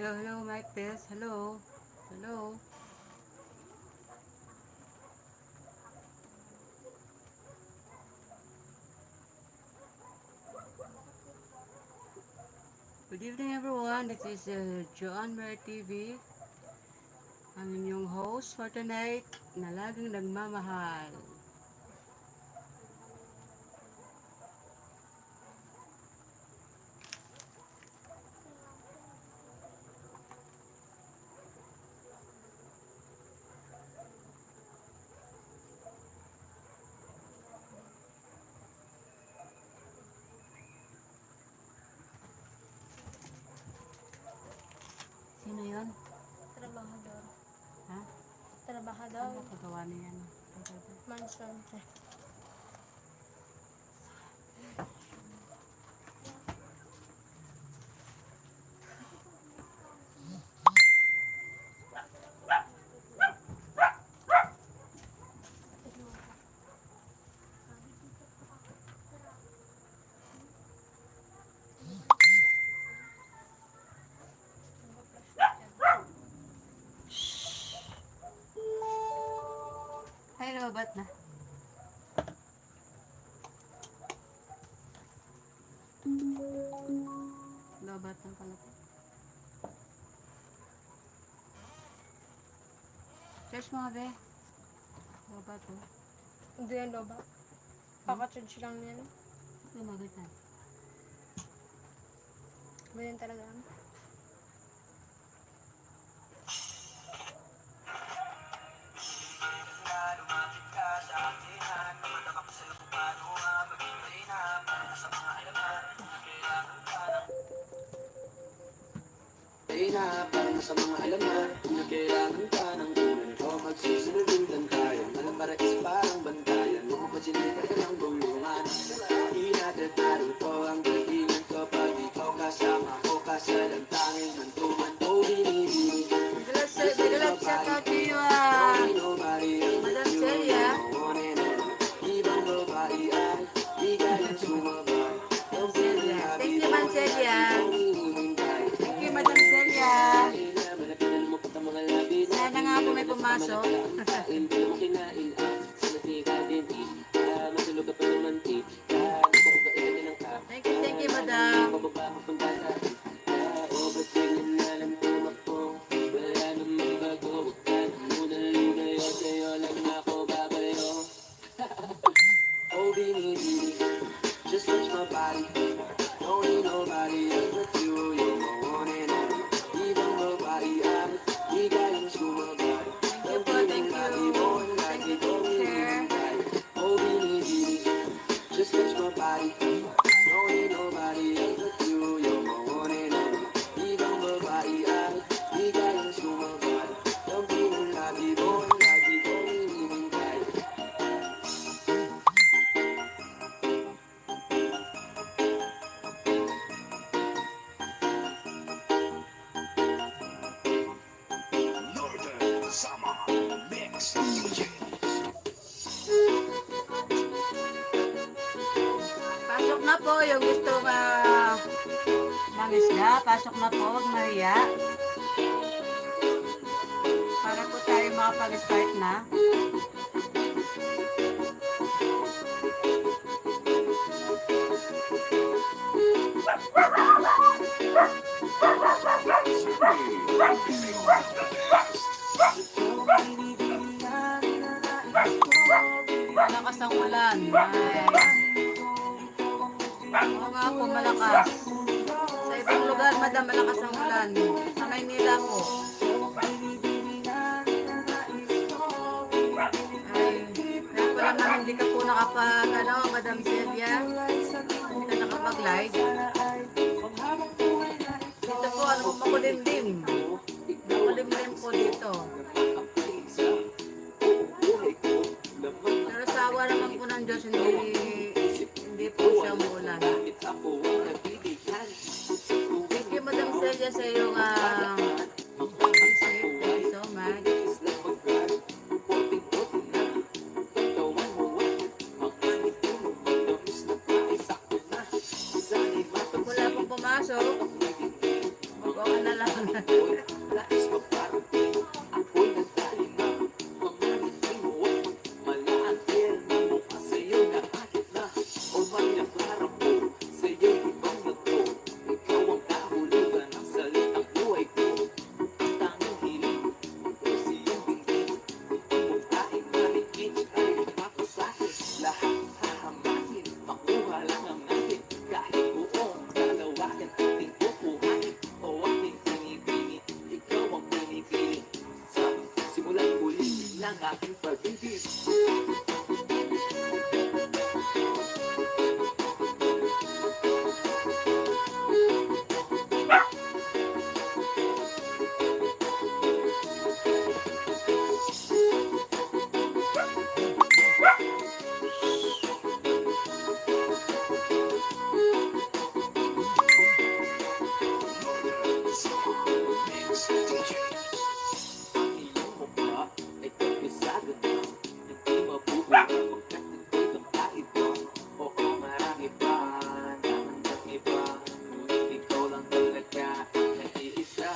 Hello, hello, Mike Tess. Hello. Hello. Good evening, everyone. This is Joan Mer TV. Ang inyong host for tonight na laging nagmamahal. Sino yun? Trabahador. Ha? Trabahador. Ano kagawa niyan? Mansion. Ay, lobat na. Lobat ng kalapit. Cheers mga be. Lobat oh. Hindi yan loba. Pakacharge lang yan. Lumagot na. Ganyan talaga. Para sa mga alaman na kailangan ka ng tulad ko magsusunod-undan tayo Malang para is parang bantayan Huwag mo sinita ka ng bulungan Inatataru ko ang dahilan ko Pag ikaw kasama ko kasalantangin Mantuman o binibig Madalas siya kapiwa. Madam Celia. Ibang babae ay di kayang sumabay Thank you, Ma'am Celia. Thank you, Madam Celia. Sana nga po may pumasok. Thank you, Madam. Oh, baby, just touch my body. Don't need nobody else but you. You're my one and only. Ibang babae ay di kayang sumabay. Thank you po, thank you. Thank you, teacher. Oh, baby, just touch my body. Don't need nobody else but you. You're my one and only. Ibang babae ay di kayang sumabay. Don't be mo lagi, boy, lagi ko hinihintay. Northern Summer Mix. Pasok na po yung gusto ng isda. Pasok na po, wag mahiya. Para po tayo makapag-start na. Malakas ang ulan. Oo nga po, malakas. Sa ibang lugar, madam, malakas ang ulan. Sa Maynila po. Ay, kaya pala man hindi ka po nakapag, Madam Celia, hindi ka nakapag-live. Dito po, makulimlim. Makulimlim po dito. Pero sa awa naman po ng Diyos, hindi po siya umuulan. Thank you, Madam Celia, sa iyong visit. Thank you so much. Pag wala pong pumasok, mag-on na lang. aking pag-ibig. Mix DJ. Ang iyong mukha ay kabisado na, hindi mabubuhay pagkat ito'y kakaiba. Oo, marami pa naman iba, ngunit ikaw lang talaga ang nag-iisa.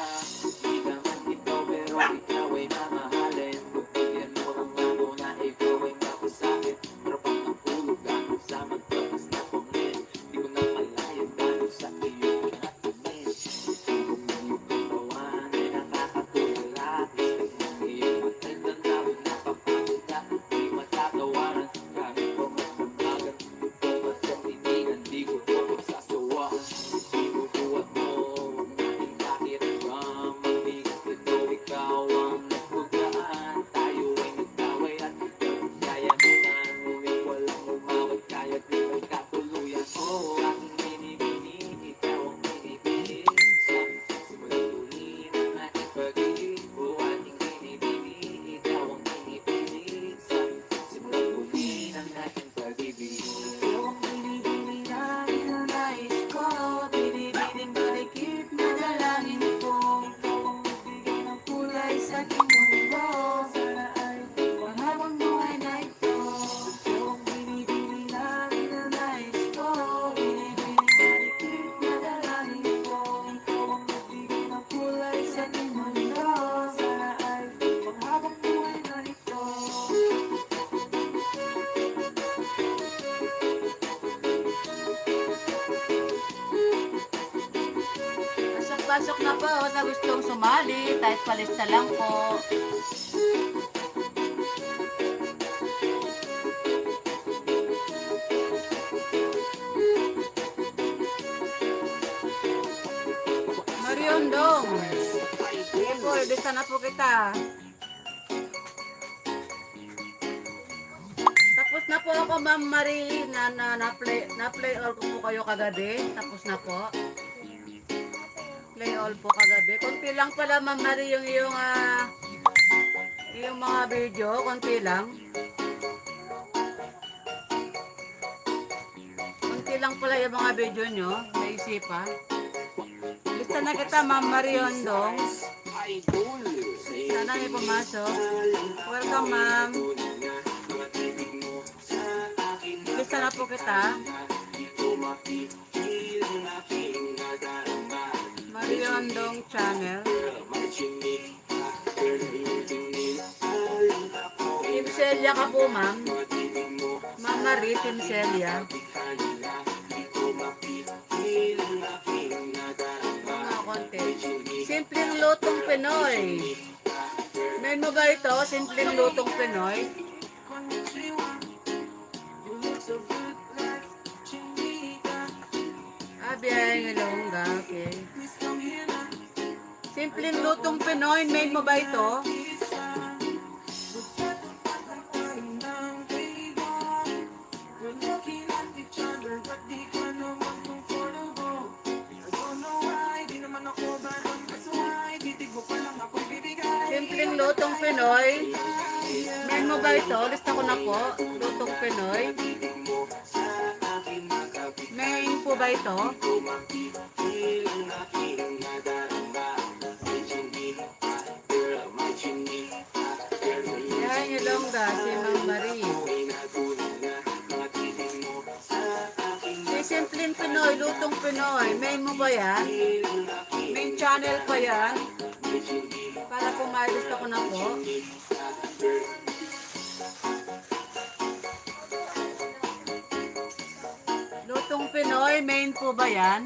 Di naman ikaw pero ikaw ay mamahalin. Bigyan mo ng ako na ikaw ay mapasakit. Trapak ang hulog ako sa magpapas na pangin. Di ko na malaya dahil sa iyong natingin. Kung iyong katawan ay nakakatulala, iyong matay na lawin na papakita, di matatawaran. Kahit pa magmamagan, kung magkatiningan, di ko pa magsasawaan. Binubuhat mo ang aking pakiramdam, mabigat ito, ikaw ang nagpugaan. Tayo ay nagtaway at kaya naman, ngunit walang umawat, kaya't di magkatuluyan. Oh, aking binibini, ikaw ang binibini. Sa simulang tuloy ng ating pag-ibig. Oh, aking binibini, ikaw ang binibini. Sa simulang tuloy ng ating pag-ibig. Ikaw ang binibini na ninanais ko, binibining balikid na dalangin ko. Ikaw ang magbigay ng kulay sa aking mundo. Sana ay mahabang buhay na ito. Ikaw ang binibini na ninanais ko, binibining balikid na dalangin ko. Ikaw ang magbigay ng kulay sa aking mundo. Sana ay mahabang buhay na ito. Pasok-pasok na po sa gustong sumali, kahit palista lang po. Mariondong. Sige po, lista na po kita. Tapos na po ako, Ma'am Marie, na-play all ko po kayo kagabi. Tapos na po. Play all po kagabi. Konti lang pala, Ma'am Marie, yung mga video. Konti lang. Konti lang pala yung mga video nyo. Naisipan. Lista na kita, Ma'am Mariondong. Idol, Sana may pumasok. Welcome, Ma'am. Lista na po kita. Mariondong Channel. Team Celia ka po, Ma'am. Ma'am Marie, Team Celia. Mga konti. Simpleng lutong Pinoy. May mo ba ito? Simpleng lutong Pinoy. Abiyay ng Ilongga, okay. Simpleng lutong Pinoy, made mo ba ito? Simpleng lutong Pinoy, made mo ba ito? Lista ko na po, lutong Pinoy. Main po ba ito? Yan yung longga, si Ma'am Marie. Si Simpleng Pinoy, Lutong Pinoy, main mo ba yan? Main channel pa yan? Para pumayos ako na po. Lutong Pinoy, main po ba yan?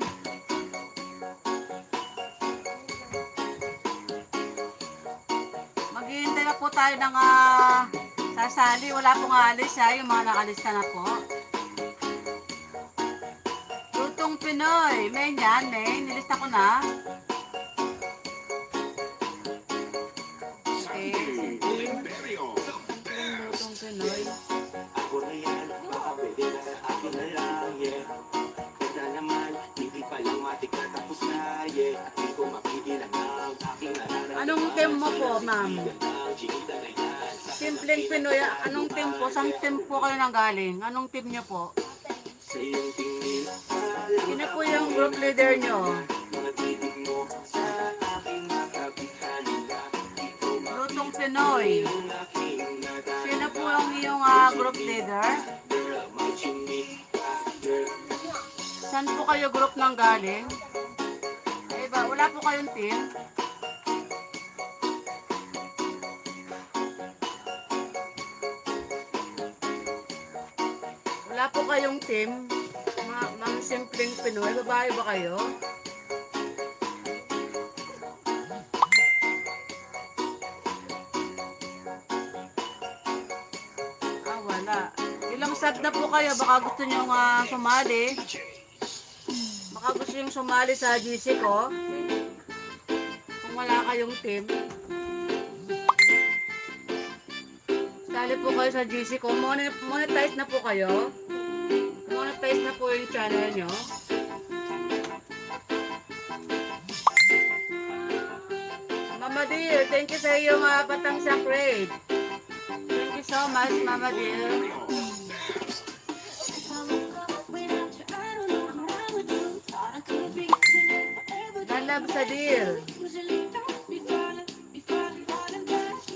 Maghihintay na po tayo ng sasali. Wala pong alis ha, yung mga nakalista na po. Lutong Pinoy, main yan, main. Nilista ko na. Okay. Imperio. team mo po, ma'am? Simpleng Pinoy, anong team po? Saan team po kayo nanggaling? Anong team niyo po? Sino po yung group leader niyo? Lutong Pinoy. Sino po ang iyong group leader? Saan po kayo group nang galing? Diba, wala po kayong team? Wala po kayong team? Ma'am Simpleng Pinoy, babae ba kayo? Wala. Ilang sub na po kayo? Baka gusto nyo sumali. Baka gusto nyo sumali sa GC ko. Kung wala kayong team. Sali po kayo sa GC ko. Monetize na po kayo. Monetize na po yung channel nyo. Mama dear, thank you sa iyong batang sacred. Thank you so much, Mama dear. Lalab sa dear.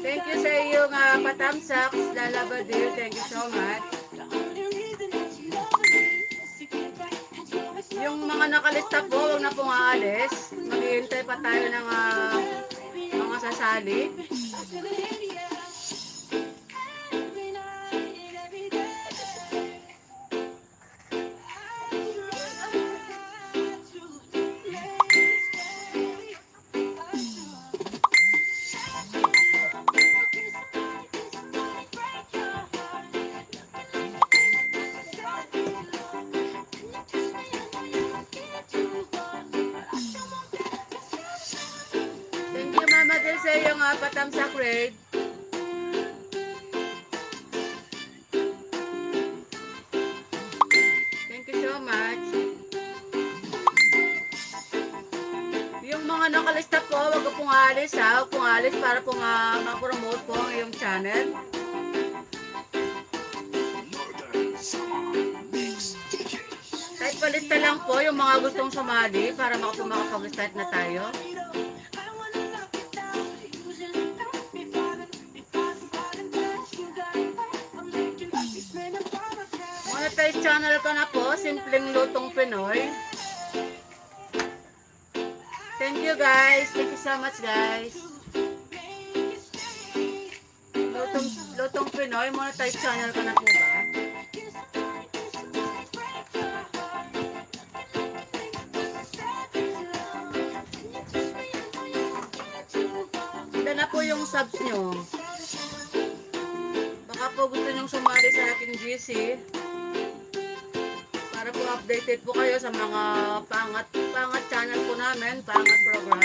Thank you sa iyong patamsaks, Lalaba dear. Thank you so much. Yung mga nakalista po, huwag na pong aalis. Maghihintay pa tayo ng mga sasali. Thank you, Mama Del, sa iyong patamsak raid. Thank you so much. Yung mga nakalista po, wag pong alis ha. Wag pong alis para pong ma-promote po ang iyong channel. Kahit palista lang po yung mga gustong sumali para makapag-start na tayo. Monetize channel ko na po, Simpleng Lutong Pinoy. Thank you guys. Thank you so much guys. Lutong Pinoy, monetize channel ko na po ba? Ganda na po yung subs nyo. Baka po gusto nyong sumali sa aking GC. Para po updated po kayo sa mga pangat channel po namin, pangat program.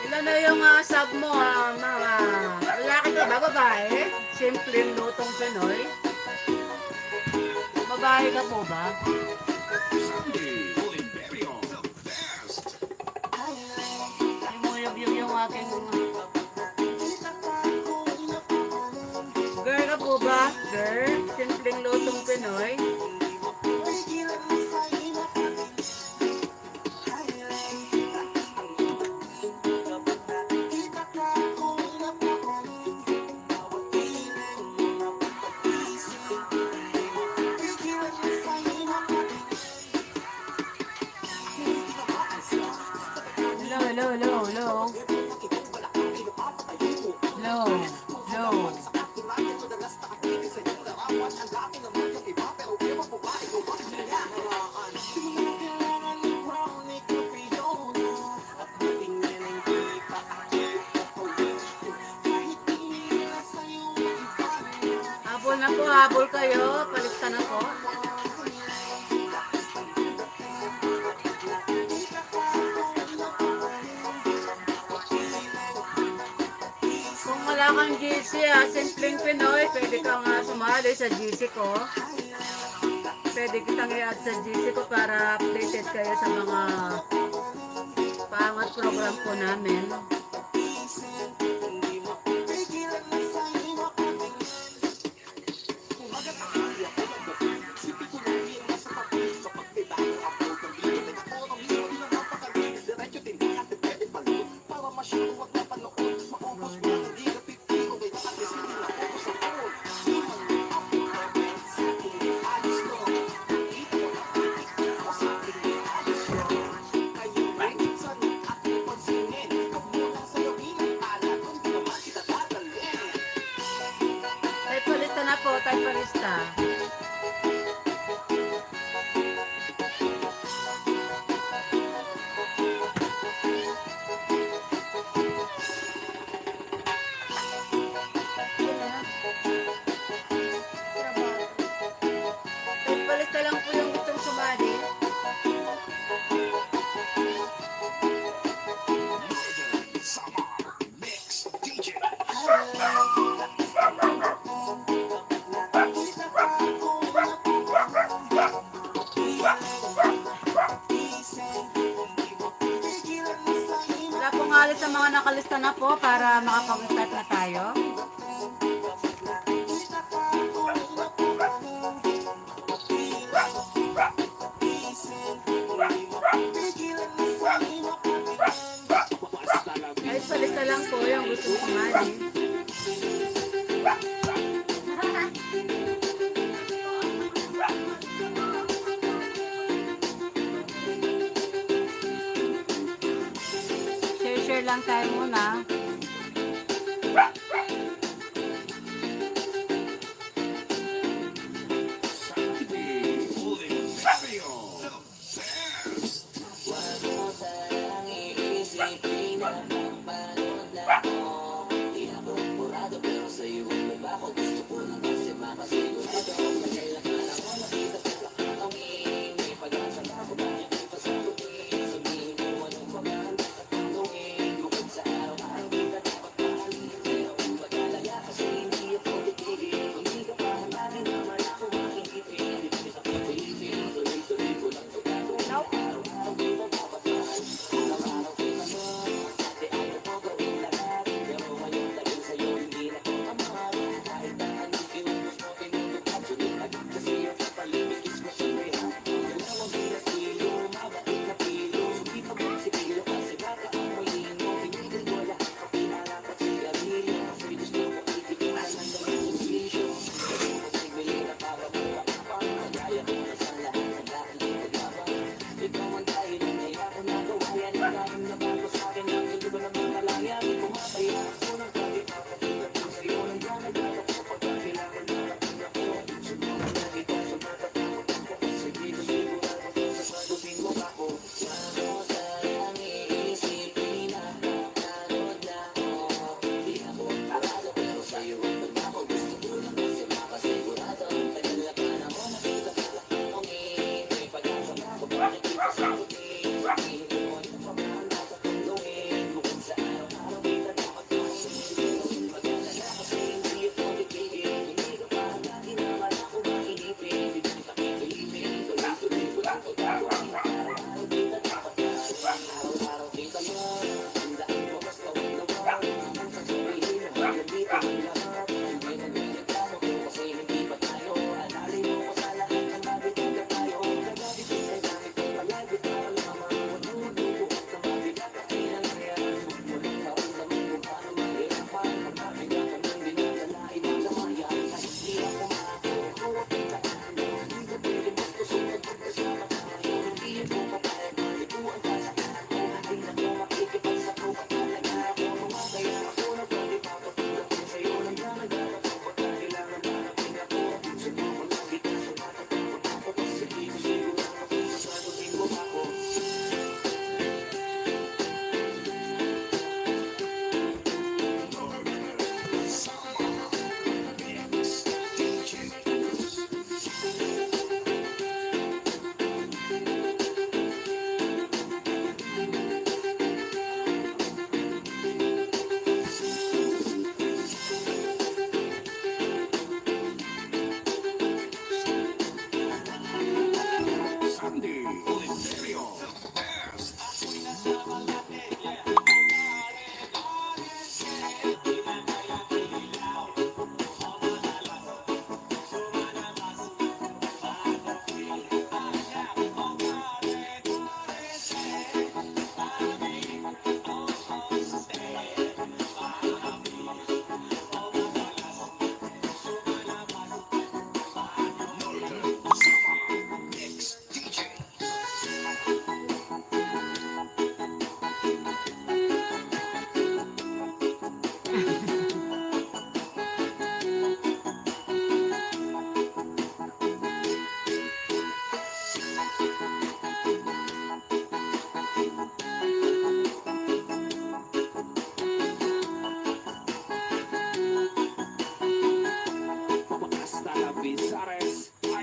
Ilan na yung sub mo, mga lalaki ka ba, babae? Simpleng Lutong Pinoy. Babae ka po ba? Yung aking girl ka po ba? Girl? Simpleng Lutong Pinoy. habol kayo, palitan ako. Kung wala kang GC, simpleng Pinoy, pwede kang sumali sa GC ko. Pwede kitang i-add sa GC ko para updated kayo sa mga paangat program po namin. Type na po, type palista. Type palista lang po yung gustong sumali. Wala pong alis sa mga nakalista na po para makapag-start na tayo. Kahit palista lang po yung gusto sumali. Share lang tayo muna.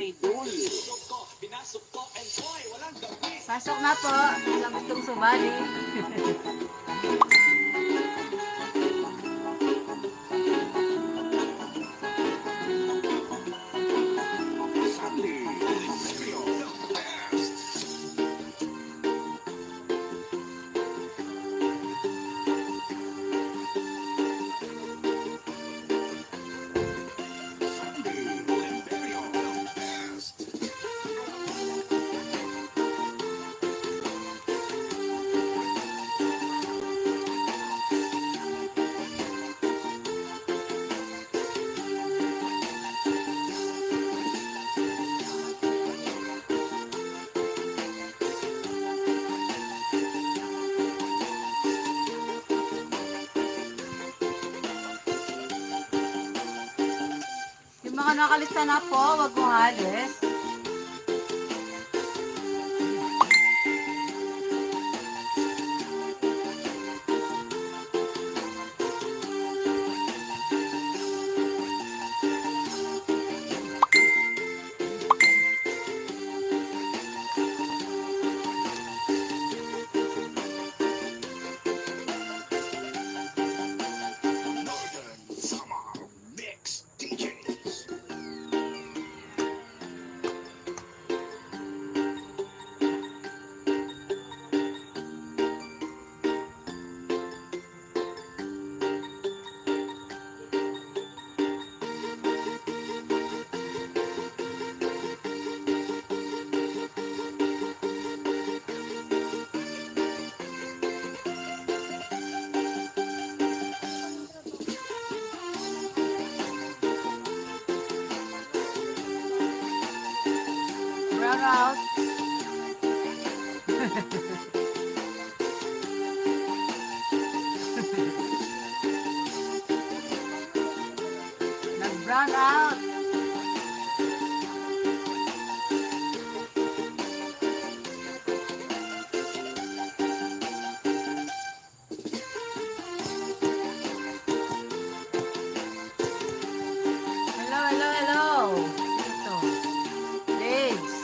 idol. Pasok na po. Kung gustong sumali. Yung mga nakalista na po, wag mong halis. Brown out. Nag-brown out. Hello, hello, hello. Ito. Legs.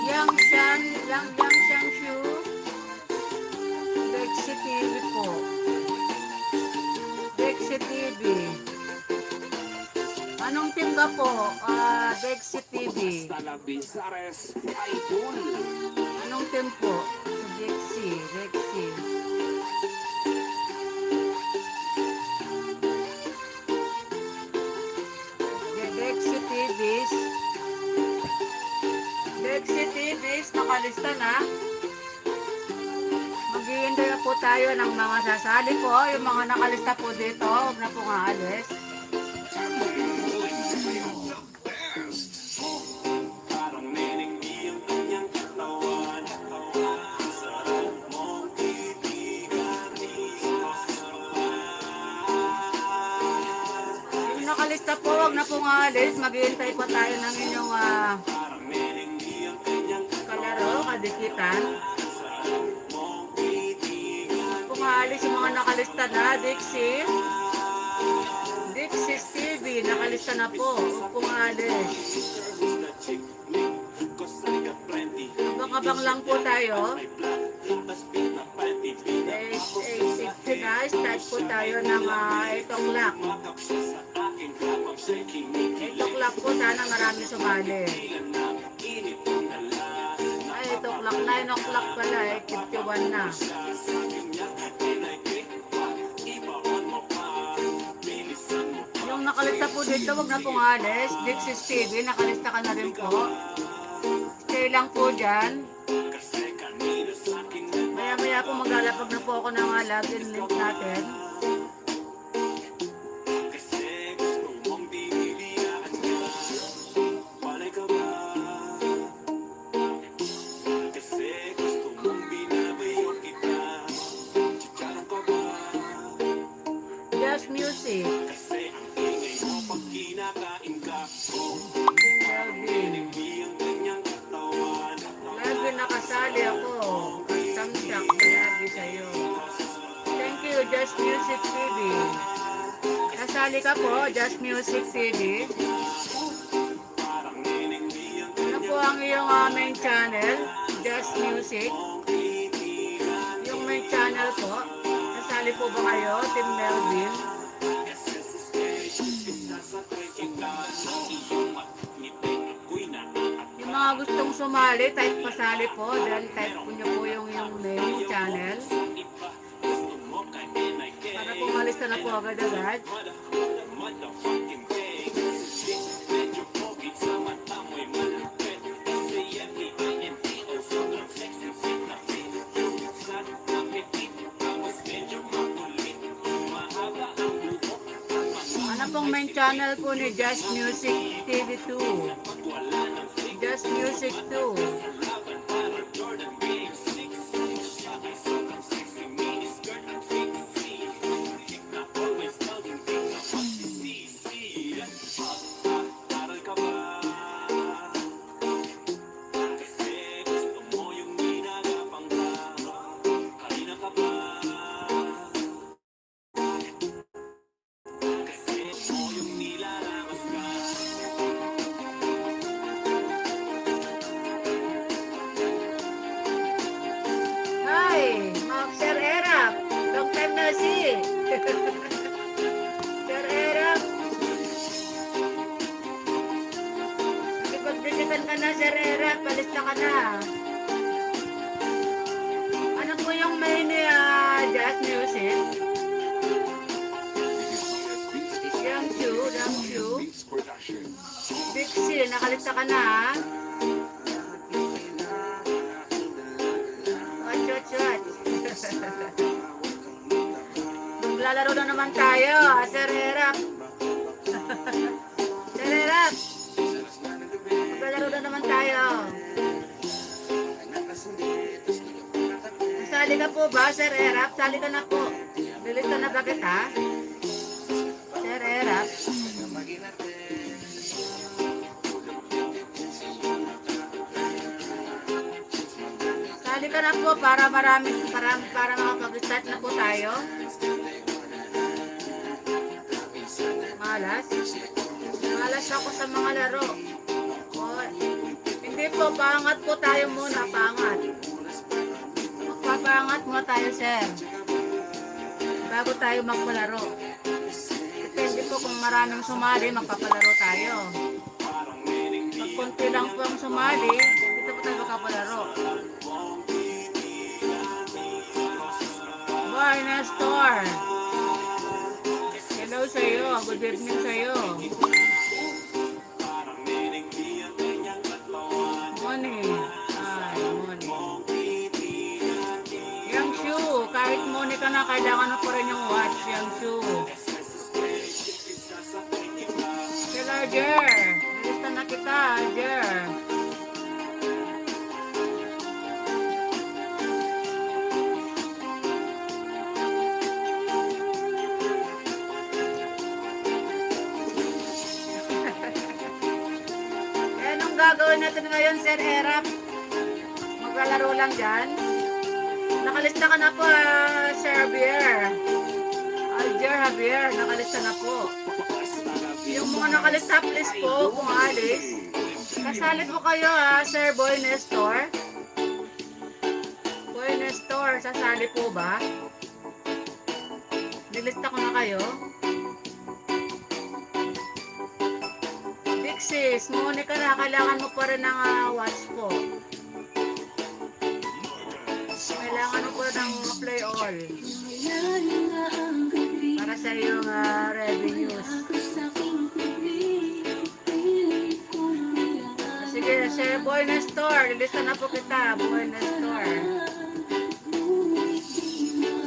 Yang Xiang Shu. Dexy TV po. Dexy TV. Anong team ka po? Dexy TV. Talabisares, idol. Anong team po? Dexy. Dexy TVs. Dexy TVs, nakalista na. Maghihintay na po tayo ng mga sasali po. Yung mga nakalista po dito, huwag na pong aalis. Parang nenenggi ang kanyang katawan. Sarap mong titigan. Yung nakalista po, huwag na pong aalis. Maghihintay po tayo ng inyong Parang nenenggi ang kanyang kalaro, kadikitan. Kung aalis yung mga nakalista na, Dixie TV, nakalista na po. Huwag pong aalis. Abang-abang lang po tayo. 8:50 na, start po tayo ng 8 o'clock. 8 o'clock po, sana marami sumali. Ay, 8 o'clock, 9 o'clock pala, 8:51 na. Yung nakalista po dito, wag na pong alis. Dixie's TV, nakalista ka na rin po. Stay lang po dyan. Maya-maya po maglalapag na po ako ng login link natin. Just music. Lagi nakasali ako. Tamsak palagi sa'yo. Thank you, Just Music. Kasali ka po, Just Music TV. Ano po ang iyong main channel? Just Music. Yung main channel po. Kasali po ba kayo, Team Melvin? Yung mga gustong sumali, type pasali po. Then type po nyo po yung main channel. Para po malista na po agad-agad. Ano pong main channel po ni Just Music TV2? Just Music 2. Hi, Ma'am Sir Erap. Long time no see. Sir Erap. Ipagdigitan ka na, Sir Erap. Palista ka na. Ano po yung main ni Just Music? Yang Chu. Dixie, nakalista ka na, ha? Watch. Maglalaro na naman tayo, Sir Erap. Sir Erap. Maglalaro na naman tayo. Sali ka po ba, Sir Erap? Sali ka na po. Lilista na ba kita? Sir Erap. Sali ka na po para makapag-start na po tayo. Malas ako sa mga laro. O, hindi po, paangat po tayo muna, paangat. Magpapaangat muna tayo, sir. Bago tayo magpalaro. Depende po kung maraming sumali, magpapalaro tayo. Pag konti lang po ang sumali, dito po tayo magpapalaro. Boy Nestor. Hello sa iyo. Good evening sa iyo. Morning. Morning. Yang Shu, kahit morning ka na, kailangan mo pa rin yung watch. Yang Shu. Sila Jer. Nilista na kita, Jer. Gagawin natin ngayon, Sir Erap. Maglalaro lang dyan. Nakalista ka na po, Sir Javier. Javier, nakalista na po. Yung mga nakalista, please po, kung alis. Kasali po kayo, Sir Boy Nestor. Boy Nestor, sasali po ba? Nilista ko na kayo. Sis, Monica na, kailangan mo pa rin ng watch po. Kailangan mo pa rin ng play all. Para sa iyong revenues. Sige, Sir Boy Nestor, lilista na po kita, Boy Nestor.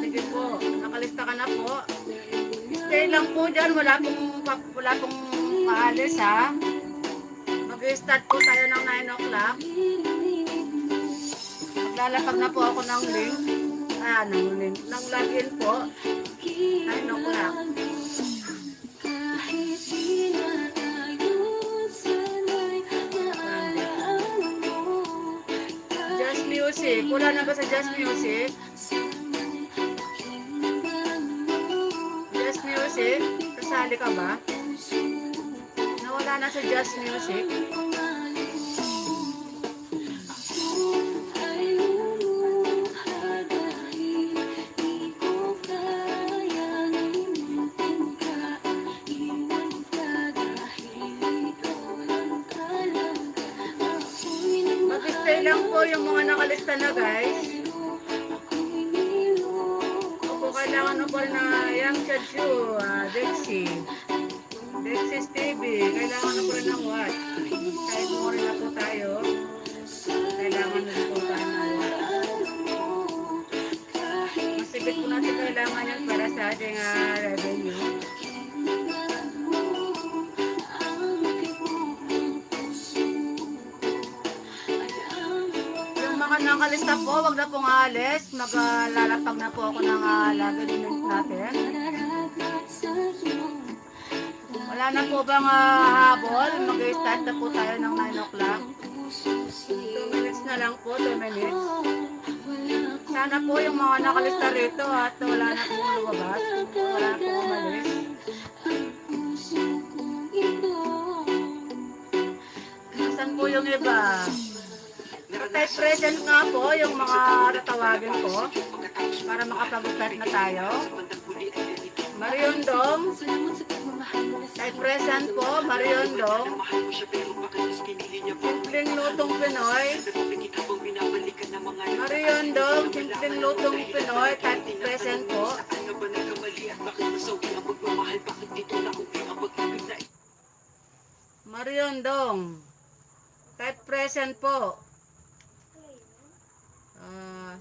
Sige po, nakalista ka na po. Stay lang po dyan, wala pong paalis, ha. Mag-start po tayo ng 9 o'clock. Maglalapag na po ako ng link. Ng login po. 9 o'clock. Just Music. Wala na ba sa Just Music? Just Music. Kasali ka ba? Nawala na sa jazz music. Mag-stay lang po yung mga nakalista na guys. Kung kailangan mo pa rin na Yang Chachu, Dexy Stevie, kailangan na po rin ng watch. Kahit mo rin na po tayo, kailangan na po tayo ng watch. Masibit po natin kailangan yan para sa ating revenue. Yung mga nakalista po, wag na pong alis. Maglalapag na po ako ng lagay natin. Wala na po bang habol? Mag-start na po tayo ng 9 o'clock. 2 minutes na lang po, 2 minutes. Sana po yung mga nakalista rito at wala na po lumabas. Wala na po umalis. Saan po yung iba? Type present nga po yung mga tatawagin ko para makapag-start na tayo. Mariondong. Type present po, Mariondong. Simpleng lutong Pinoy. Mariondong, simpleng lutong Pinoy, type present po. Mariondong. Type present po.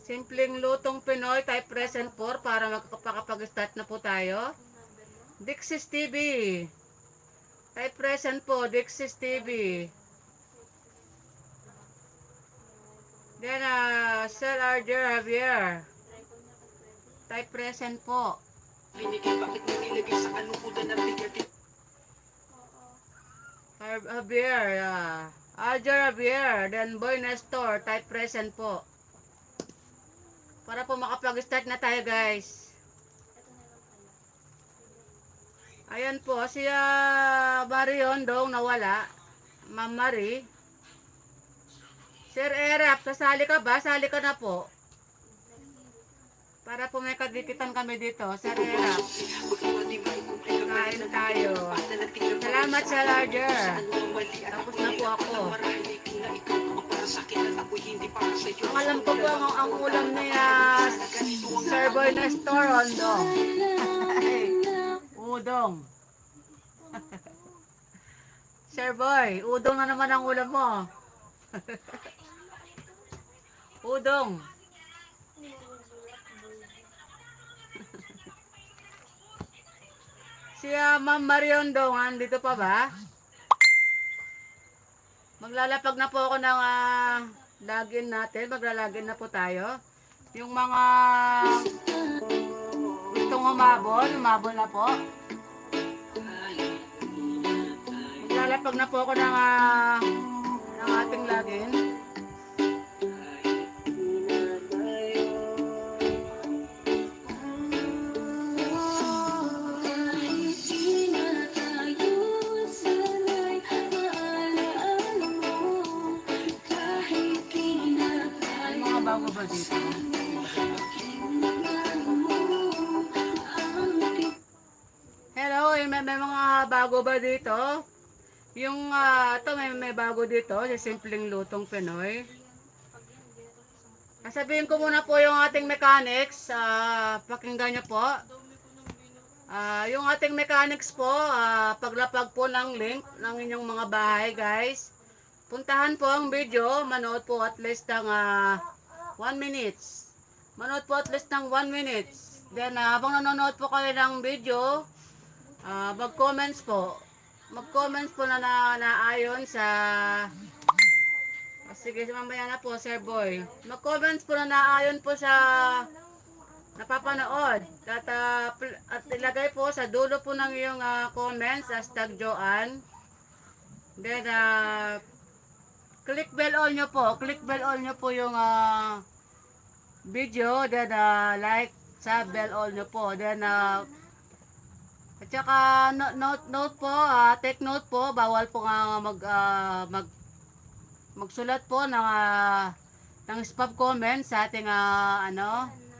Simpleng lutong Pinoy, type present po para makapag-start na po tayo. Dixis TV. Type present po, Dixis TV. Then, Sir Arger Javier. Type present po. Javier, Arger Javier. Then, Boy Nestor. Type present po. Para po makapag-start na tayo, guys. Ayan po, si Mariondong nawala. Ma'am Marie. Sir Erap, sasali ka ba? Sali ka na po. Para po may kadikitan kami dito. Sir Erap. Kain tayo. Salamat sa larger. Tapos na po ako. Ang alam ko po ang ulam niya Sir Boy Nestor Ondong. Udong. Sir Boy, udong na naman ang ulam mo. Udong. Si Ma'am Mariondong, andito pa ba? Maglalapag na po ako ng login natin. Maglalagin na po tayo. Yung mga gustong umabol na po. Maglalapag na po ako ng ating login. Bago ba dito? Hello, may mga bago ba dito? Yung ito may bago dito, si Simpleng Lutong Pinoy. Sabihin ko muna po yung ating mechanics, pakinggan nyo po. Yung ating mechanics po, paglapag po ng link ng inyong mga bahay, guys. Puntahan po ang video, manood po at least ng 1 minutes. Manood po at least ng 1 minutes. Then, habang nanonood po kayo ng video, mag-comments po. Mag-comments po na naayon sa... sige, mamaya na po, Sir Boy. Mag-comments po na naayon po sa napapanood. At ilagay po sa dulo po ng iyong comments, #Joan. Then, click bell all nyo po. Click bell all nyo po yung video. Then, like sa bell all nyo po. Then, At saka note po, take note po, bawal po nga magsulat po ng spam comment sa ating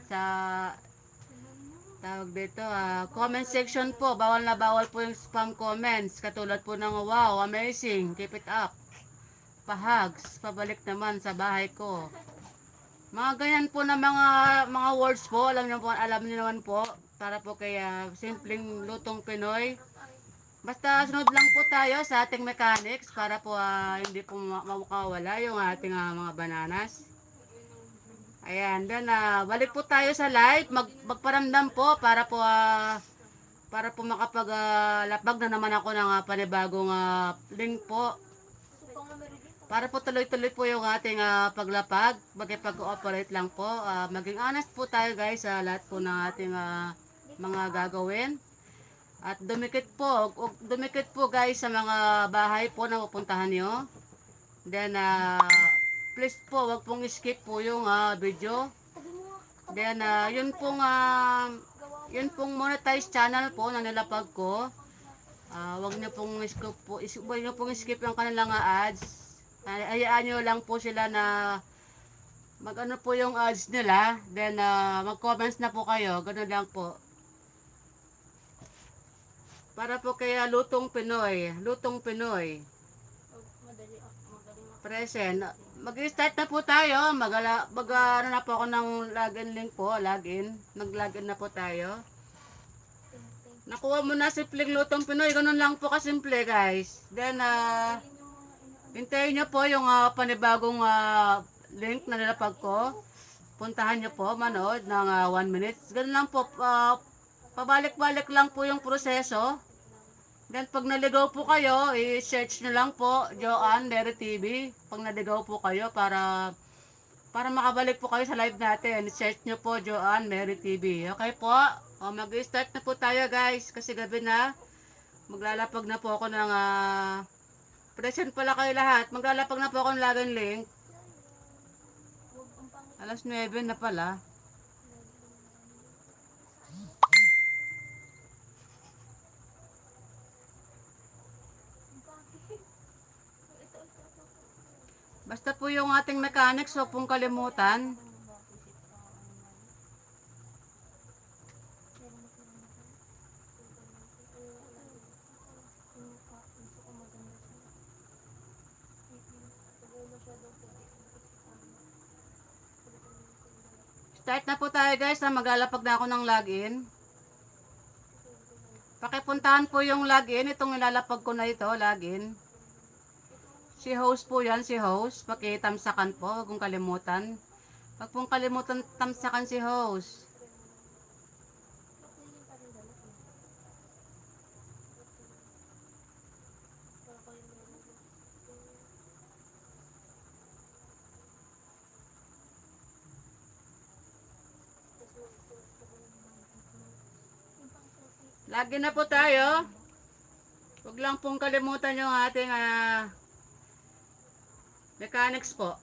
sa tawag dito, comment section po. Bawal na bawal po yung spam comments. Katulad po ng wow, amazing, keep it up. Pahags, pabalik naman sa bahay ko. Mga ganyan po na mga words po, alam niyo naman po, para po kaya simpleng lutong Pinoy. Basta sunod lang po tayo sa ating mechanics para po hindi po mawala yung ating mga bananas. Ayan, then balik po tayo sa live, magparamdam po para po makapag-lapag na naman ako ng panibagong link po. Para po tuloy-tuloy po yung ating paglapag, magipag-ooperate lang po. Maging honest po tayo guys sa lahat po ng ating mga gagawin. At dumikit po guys sa mga bahay po na pupuntahan nyo. Then please po, wag pong skip po yung video. Then yun pong monetized channel po na nilapag ko. Wag niyo pong skip yung kanilang ads. Hayaan nyo lang po sila na mag-ano po yung ads nila. Then mag-comments na po kayo. Ganun lang po. Para po kaya Lutong Pinoy. Present. Mag-start na po tayo. Ano na po ako ng login link po. Nag-login na po tayo. Nakuha mo na simpleng Lutong Pinoy. Ganun lang po kasimple guys. Then hintayin nyo po yung panibagong link na nilapag ko. Puntahan nyo po, manood ng 1 minute. Ganun lang po. Pabalik-balik lang po yung proseso. Then pag naligaw po kayo, i-search nyo lang po Joanne Mary TV. Pag naligaw po kayo para makabalik po kayo sa live natin, search nyo po Joanne Mary TV. Okay po? Mag-start na po tayo guys kasi gabi na. Maglalapag na po ako ng present pala kayo lahat. Maglalapag na po ako ng login link. Alas 9 na pala. Basta po yung ating mechanics, so pong kalimutan. Start na po tayo guys, maglalapag na ako ng login. Pakipuntahan po yung login, itong nilalapag ko na ito, login. Si host po yan, si host. Pakitamsakan po, huwag kong kalimutan. Huwag pong kalimutan tamsakan si host. Lagi na po tayo. Huwag lang pong kalimutan yung ating mechanics po.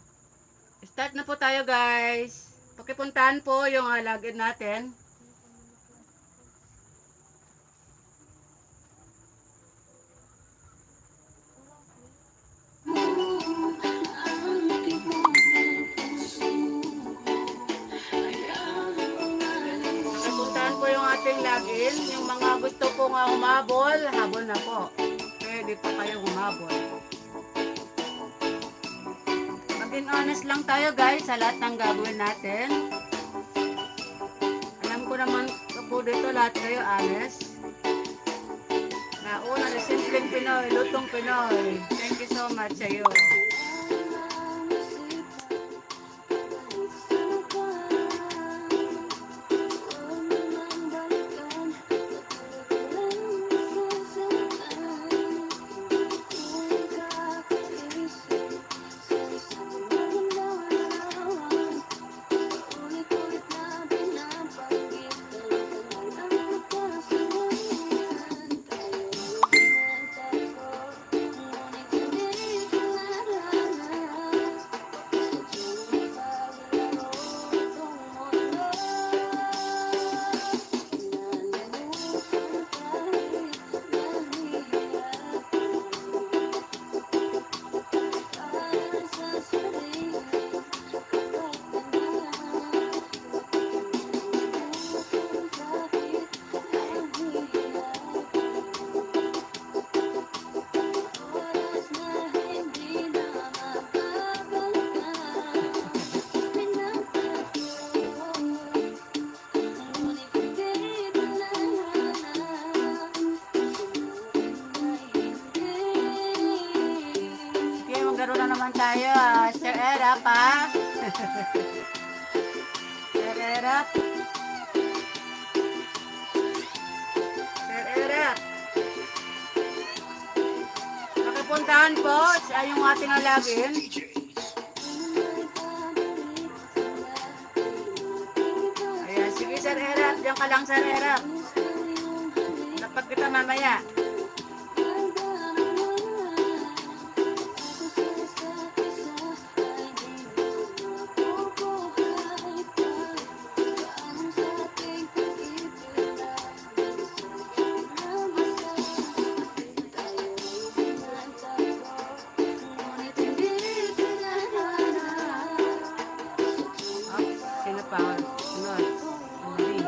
Start na po tayo guys. Pakipuntahan po yung login natin. Pakipuntahan po yung ating login. Yung mga gusto pong humabol, habol na po. Pwede pa kayo humabol. Maging honest lang tayo guys sa lahat ng gagawin natin. Alam ko naman po dito lahat kayo honest. Nauna na simpleng Pinoy, Lutong Pinoy. Thank you so much sa iyo. na naman tayo, Sir Erap, ha? Sir Erap. Sir Erap. Pakipuntahan po sa yung ating alagin. Ayan, sige Sir Erap. Diyan ka lang, Sir Erap. Dapat kita mamaya. Sino pa? Sunod. Mali.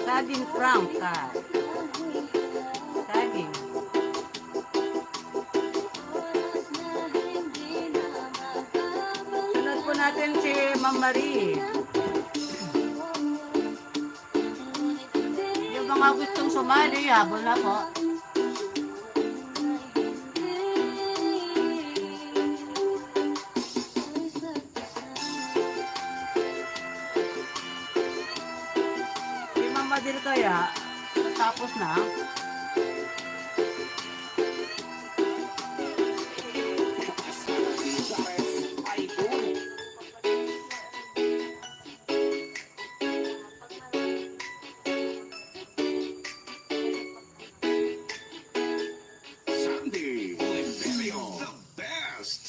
Saging Frank ka. Saging. Sunod po natin si Ma'am Marie. Yung mga gustong sumali, habol na po. Si Ma'am Madil kaya, tapos na. Sandy Oliverio, the best.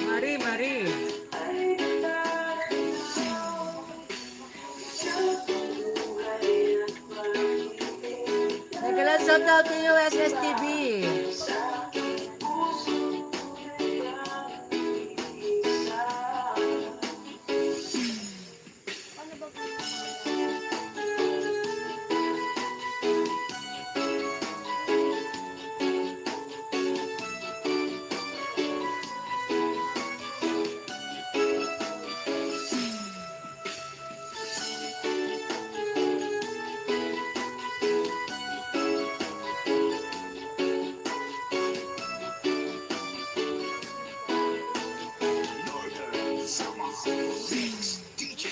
Marie, Marie. Nagalan shout out to you, SSTV. Northern Summer Mix DJ.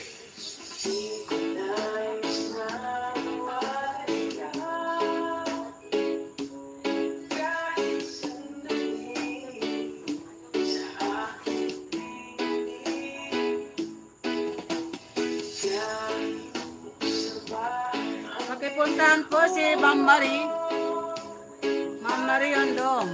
Pakipuntahan po si Ma'am Marie. Ma'am Marie Ondong.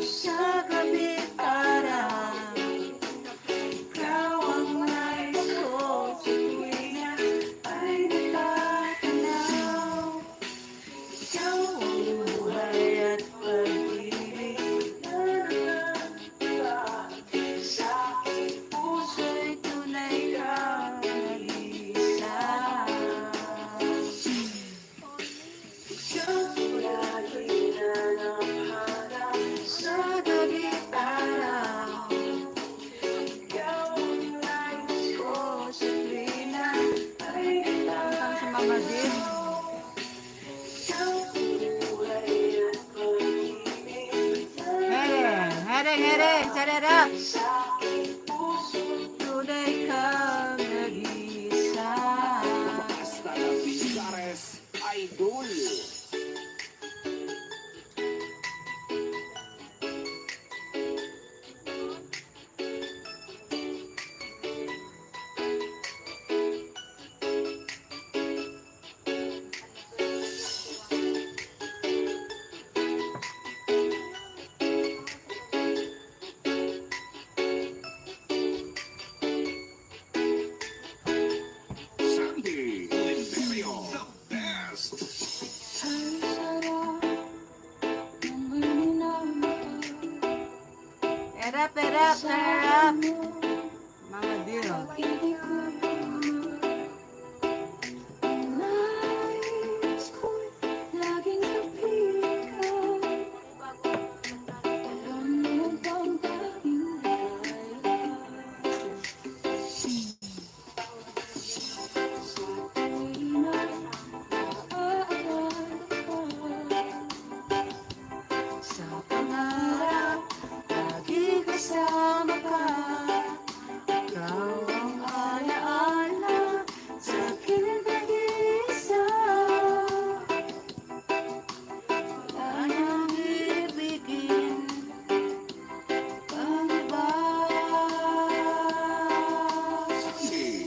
Sa gabi para ikaw ang nais ko sa tuwina ay natatanaw. Ikaw ang buhay at pag-ibig sa aking puso'y tunay kang nag-iisa. Ikaw lagi nananahanap sa gabi araw. Ikaw ang nais ko sa tuwina ay natatanaw. Sa mga din. Hereng, Sir Erap. Tunay kang nag-iisa. Hasta la Pizares Idol. turn it up. Mga deal. Sa pangarap, lagi kasama ka. Ikaw ang alaala sa akin nag-iisa. Wala nang ibigin ang iba.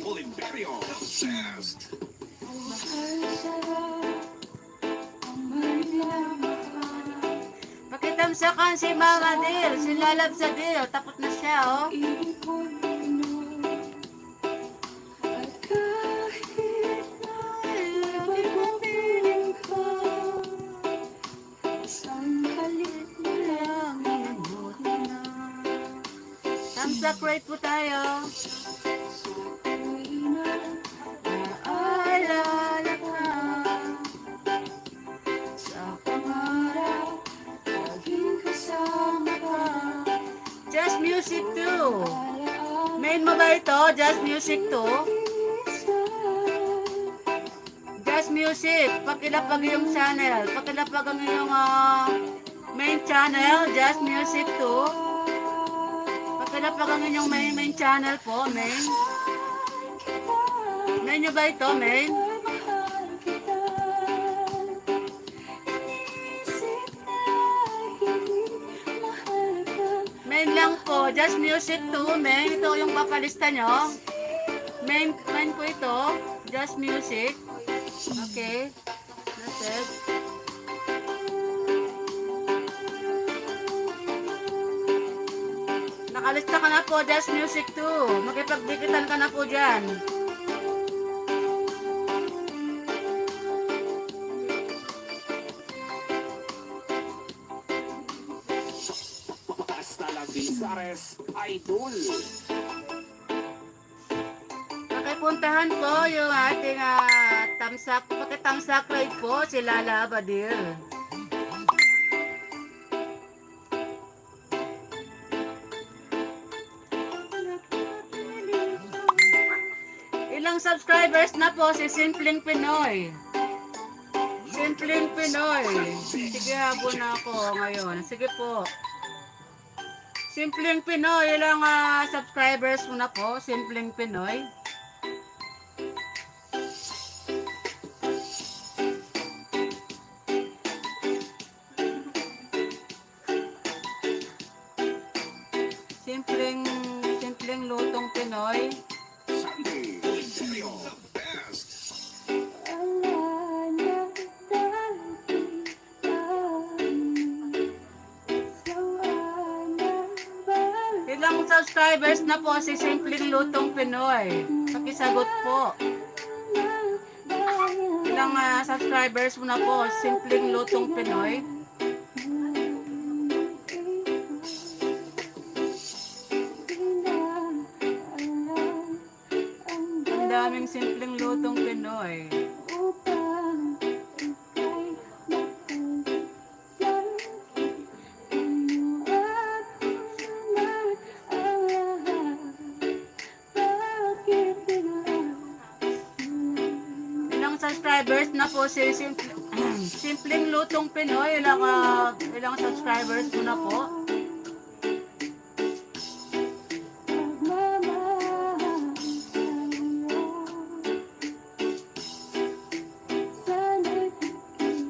Oliverio, the best. Pakitamsakan si Mama Dil, si Lalab sa Dil, tapos na siya, oh. Thumbs up right po tayo. Naalala ka sa pangarap, laging kasama ka. Just Music 2. Main mo ba ito? Just Music 2? Just Music. Pakilapag yung channel. Pakilapag ang iyong main channel. Just Music 2. Pakilapag ang inyong main channel po. Main. Main nyo ba ito? Main? Main lang po. Just Music 2. Main. Ito yung papalista nyo. Main po ito. Just Music. Okay. That's it. Nakalista ka na po. Just Music 2. Makipagdikitan ka na po dyan. Hasta la Visares Idol. Pakipuntahan po yung ating tamsak, pakitamsak ride po si Lala Badir. Ilang subscribers na po si Simpleng Pinoy? Simpleng Pinoy. Sige, habol na ako ngayon. Sige po. Simpleng Pinoy, ilang subscribers mo na po? Simpleng Pinoy. Simpleng lutong Pinoy. Sunday, Oliverio, the best. Ilang subscribers na po si Simpleng Lutong Pinoy? Pakisagot po. Ilang subscribers mo na po Simpleng Lutong Pinoy? Ang daming Simpleng Lutong Pinoy. Subscribers na po si Simpleng Lutong Pinoy. Ilang subscribers mo na po?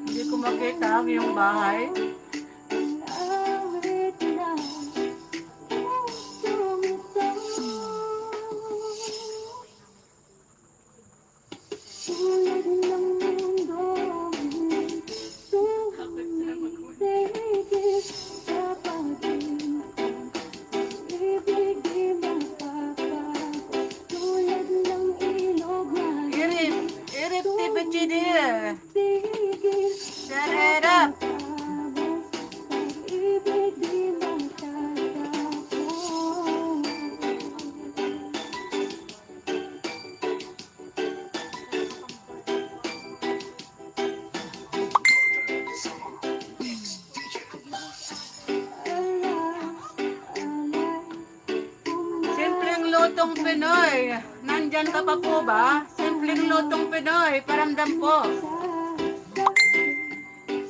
Hindi ko makita ang iyong bahay. Shut it up! lutong Pinoy. Nandyan ka pa po ba? Simpleng lutong Pinoy, paramdam po.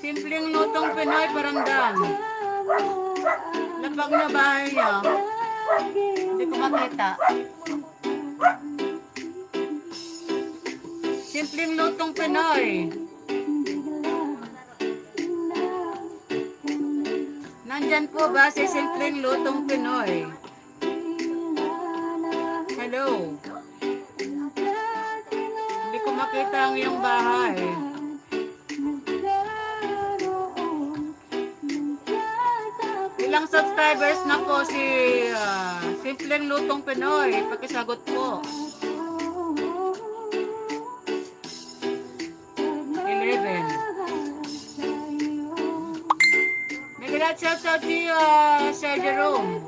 Simpleng lutong Pinoy, paramdam. Lapag na bahay niyo. Hindi ko makita. Simpleng lutong Pinoy. Nandyan po ba si Simpleng Lutong Pinoy? Hello? Hindi ko makita ang iyong bahay. Ilang subscribers na po si Simpleng Lutong Pinoy? Pakisagot po. 11. Shout out to you, Sir Jerome.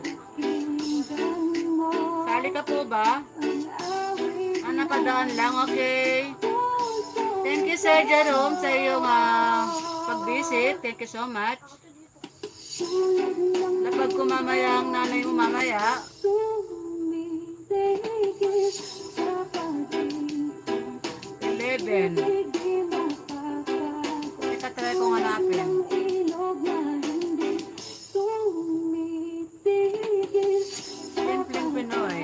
Sali ka po ba? Napadaan lang, okay. Thank you, Sir Jerome, sa iyong pag-visit. Thank you so much. Lapag ko mamaya ang nanay mo mamaya. 11. Teka, try kong hanapin. Simpleng Pinoy.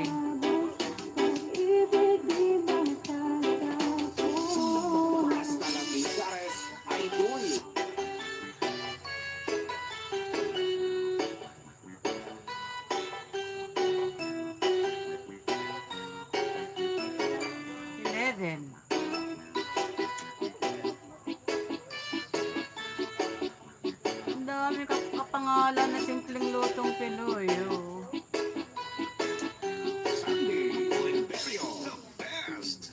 Hasta la Visares Idol. 11. Ang dami kapangalan na Simpleng Lutong Pinoy. Oh. Sunday Imperio. The best.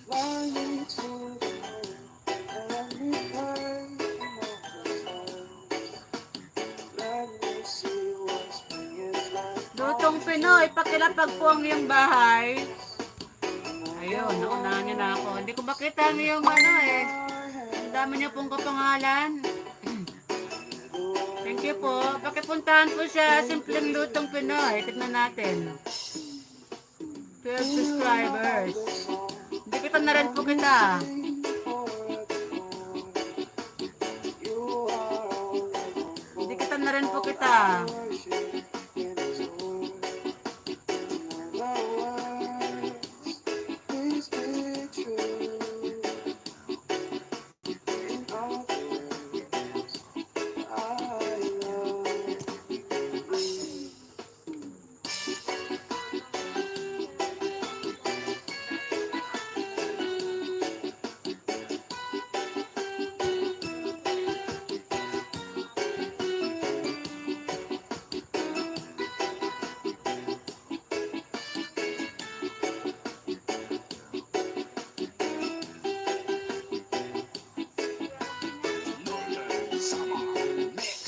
Lutong Pinoy, pakilapag po ang iyong bahay. Ayun, naunahan niyo na ako. Hindi ko makita ang iyong Ang dami niyo pong kapangalan. Thank you po. Pakipuntahan po siya, Simpleng Lutong Pinoy. Tignan natin. 12 subscribers. Hindi kita na rin po kita. Hindi kita na rin po kita.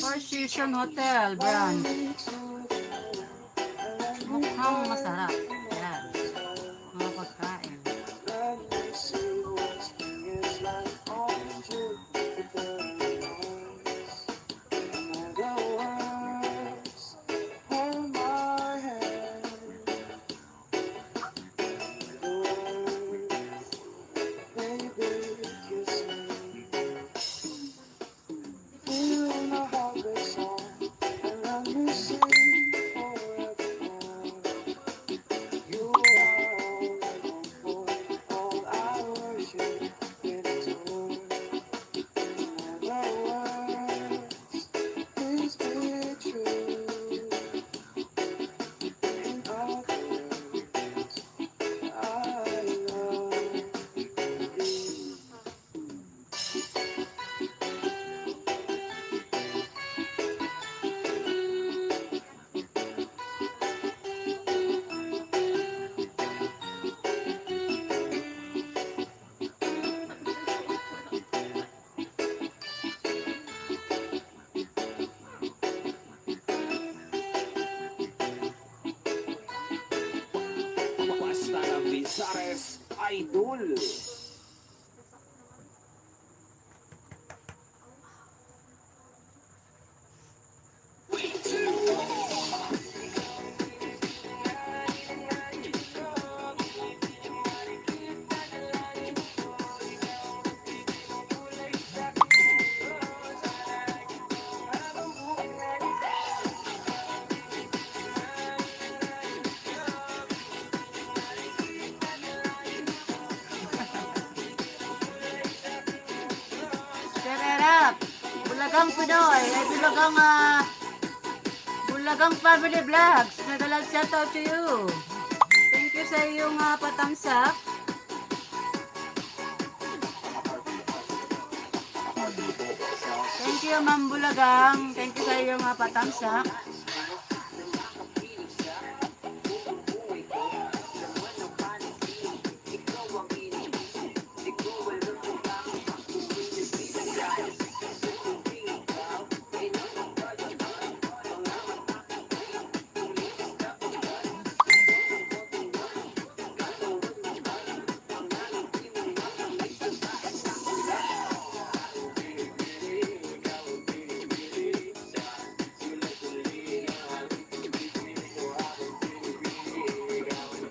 Four Seasons Hotel brand. Mukhang masarap. Yan. Mga pagkain. Hasta la Visares Idol. Bulagang Pinoy, ay Bulagang Family Vlogs. Nadalag shout out to you. Thank you sa iyong patamsak. Thank you, Ma'am Bulagang. Thank you sa iyong patamsak.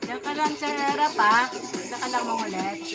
Diyan ka lang sa harap Diyan ka lang mangulit.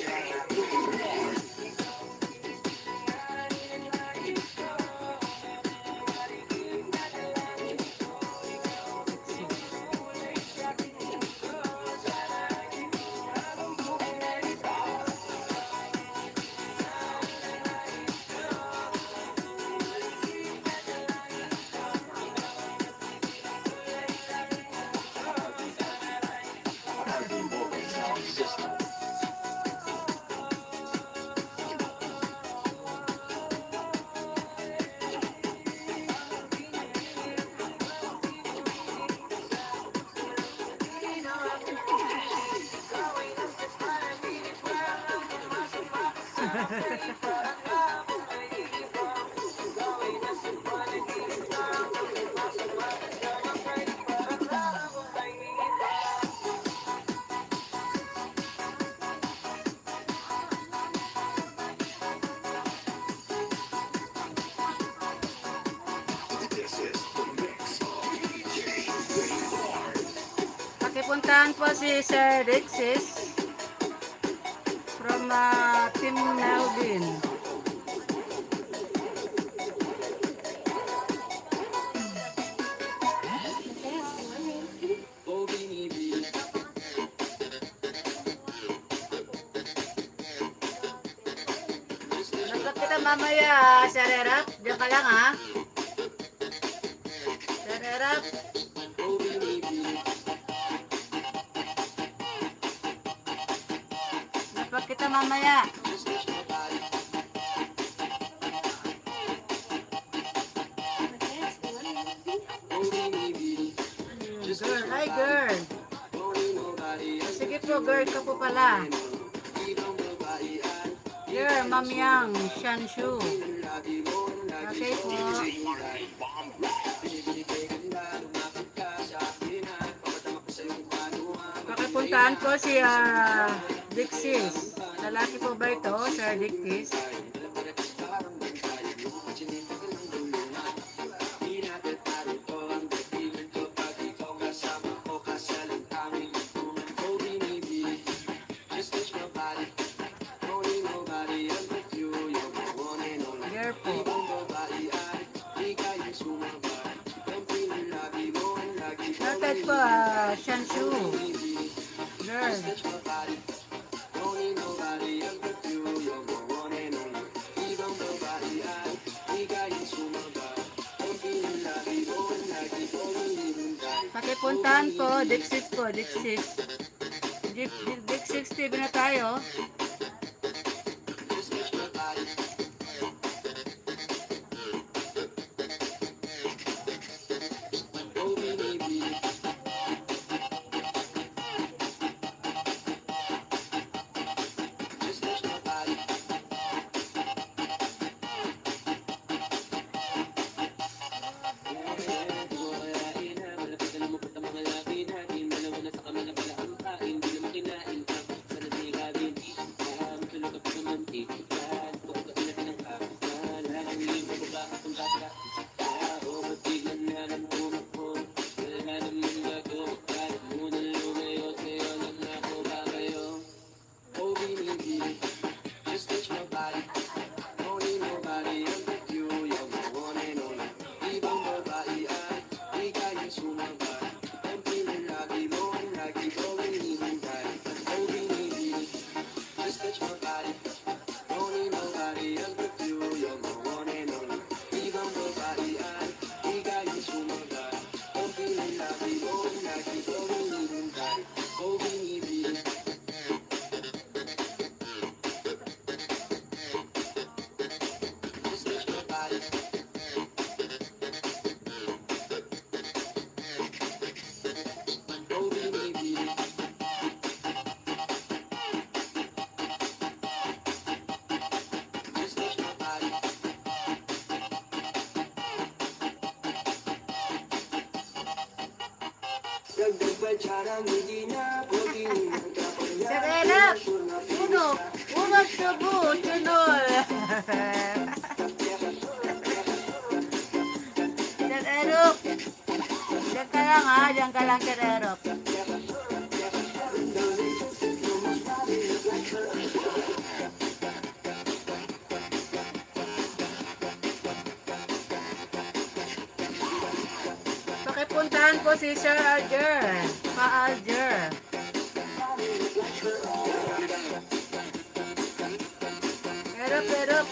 Pakipuntahan po si Sir Rexis from Team Melvin. Nagkat kita mamaya, Sir Erap. Diyan ka lang Sir Erap. Nagkat kita mamaya. Girl, hi girl. Sige po, girl ka po pala. Girl, Ma'am Yang, Shanshu. Okay po. Pakipuntaan ko si Dixis. Lalaki po ba ito, Sir Dixis? Girl po. Noted po, Shanshu. Girl. Pakipuntahan po, Dixis po, Dixis. Dixis TV na tayo. Dagdag pa dyan ang ngiti niya, puting ng kapal niya. Sir Elap, uno, unang tubo, tunol. Sir Erop, diyan ka lang ha, diyan ka lang Sir Erop. Pakipuntahan po si Sir Alger, Pa-Alger. Erop, Erop.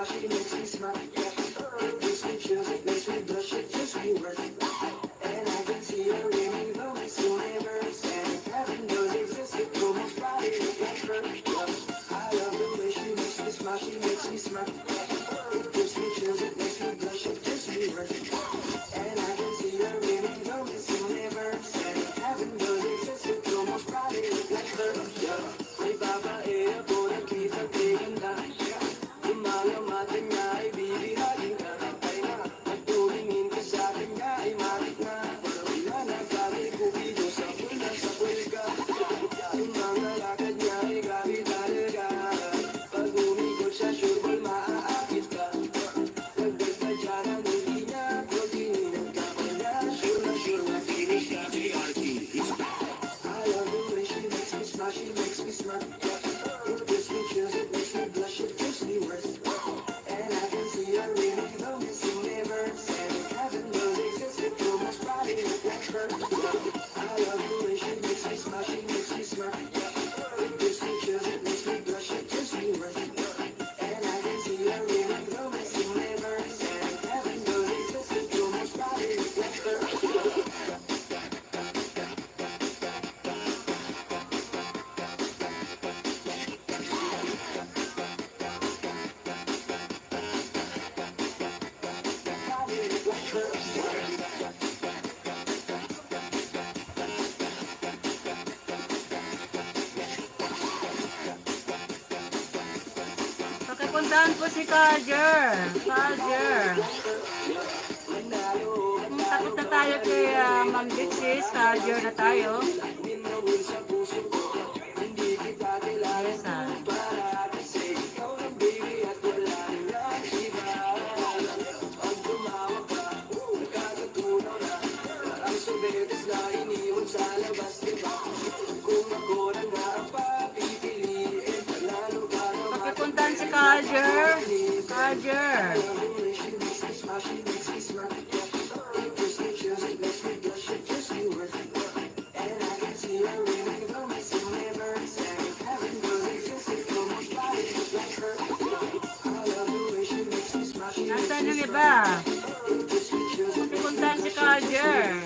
She makes me smile. Gives me chills, it makes me blush, it just be worth it. And I can see her in though it's so never sad. Heaven does exist, it almost body like her. I love the way she makes me smile, she makes me smile. It gives me chills, it makes me blush, it just be worth it. And I can see her in though it's so never sad. Heaven does exist, it almost body like her. May babae ako nakita kay ganda. Lumalamatan niya ay bibihagin ka. Kaya at tumingin ka sa akin niya ay matik na. Wala na kami kubido sa pulga. Yung mga lakad niya ay grabe talaga. Pag umikot siya sure ball maaakit ka. Dagdag pa dyan ang hindi niya. Protein ang kapal niya. Sure na finish ka. I love the way she makes me smile. She makes me smile. It gives me chills. It makes me blush. It gives me worth it. And I can see her really though missing never said heaven does exist. It almost body like her. I love the way she makes me smile. She makes me smile. It gives me chills. It makes me blush. It gives me worth it. And I can see her really though missing never said heaven does exist. It almost body like her. Pakipuntahan po si Kalger. Kalger. Takot na tayo kay Ma'am Dixis. Kalger na tayo. Yes, pakipuntahan si Kalger. Kalger. Nasaan yung iba? Pakipuntahan si Kalger.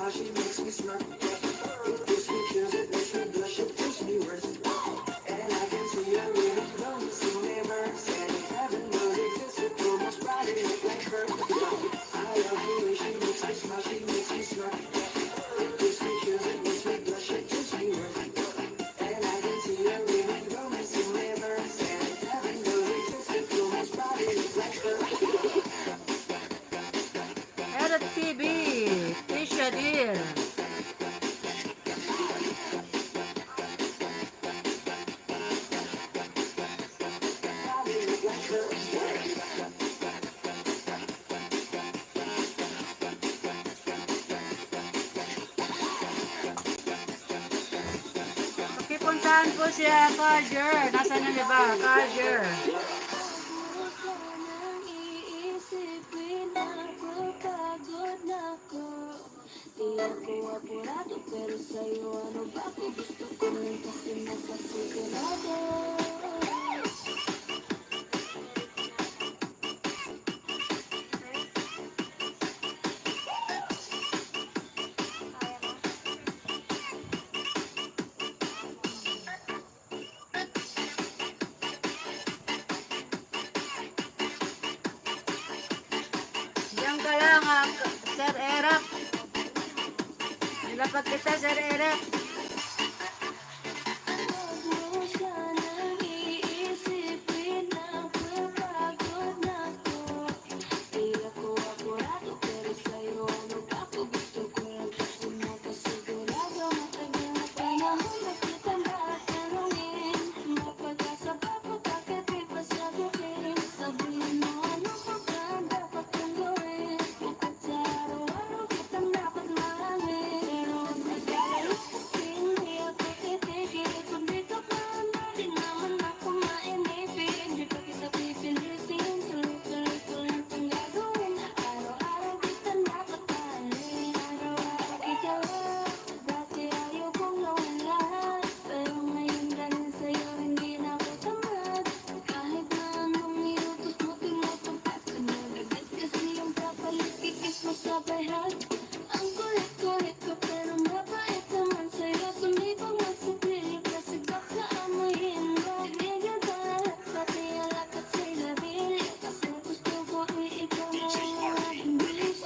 She makes me smile. It gives me chills, it makes me blush, it gives me worth it. And I can see her really though missing never said heaven does exist. It almost body like her. I love the way she makes me smile. She makes me smile. It gives me chills, it makes me blush, it gives me worth it. And I can see her really though missing never said heaven does exist. It almost body like her. Erop TV. Tisha Deal. Pakipuntahan po siya, Kalger. Nasaan yung iba? Kalger. Di ako apurado pero sa'yo ano ba ako gusto ko rin kasi nakasigurado. lang, Sir Erap. Nilapag kita, Sir Erap. Huwag mo sanang iisipin na pagod na ako. Di ako apurado pero sa'yo ano ba ako gusto ko lang kasi makasigurado matagal na panahon na kita tatanungin. Mapag-asa ba ko bakit di pa sagutin? Sabihin mo ano pa ba ang dapat kong gawin? Bukod sa araw-araw kitang dapat mahalin. Pero huwag mag-alala kasi hindi ako titigil. Kung dito ka na din naman ako mainipin. Di pa kita pipilitin. Tuloy-tuloy ko lang itong gagawin. Araw-araw kita dapat mahalin. Araw-araw kita lang. Dati ayaw kong gawin lahat. Pero ngayon dahil sa'yo hindi na ako tamad. Kahit na anong iutos mo tinutupad ko na agad. Kasi yung kapalit kikis mo sa bayhat. Ang kulit-kulit ko pero mabait naman sa'yo. Sumibang magsisilip kasi baka amuyin mo. Bigyan ka lahat pati alak at silabili. Kasi gusto ko ikaw na ang aking bilis.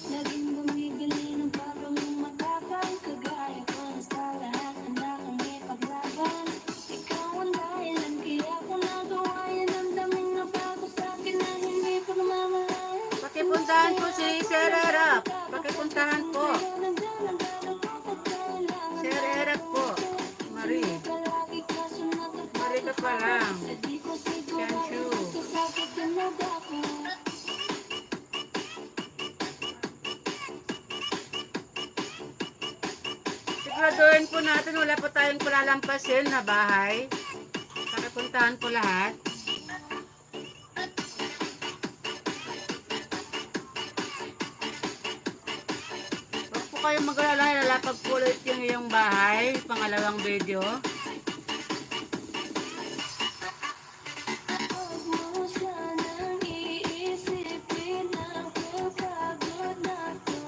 Laging bumibili ng bago mong matapang. Kagaya ko na sa lahat handa kang ipaglaban. Ikaw ang dahilan kaya ko nagawa yan. Ang daming nabago sa'kin na hindi pa namamalayan. Pakipuntahan po si Sir Erap. Pakipuntahan po. Sir Erap po. Marie. Marie ka pa lang. Shanshu. Siguraduhin po natin wala po tayong palalampasin na bahay. Pakipuntahan po lahat. Huwag po kayong mag-alala, lalapag po ulit yung iyong bahay. Pangalawang video. Huwag mo sanang iisipin na pagod na ako.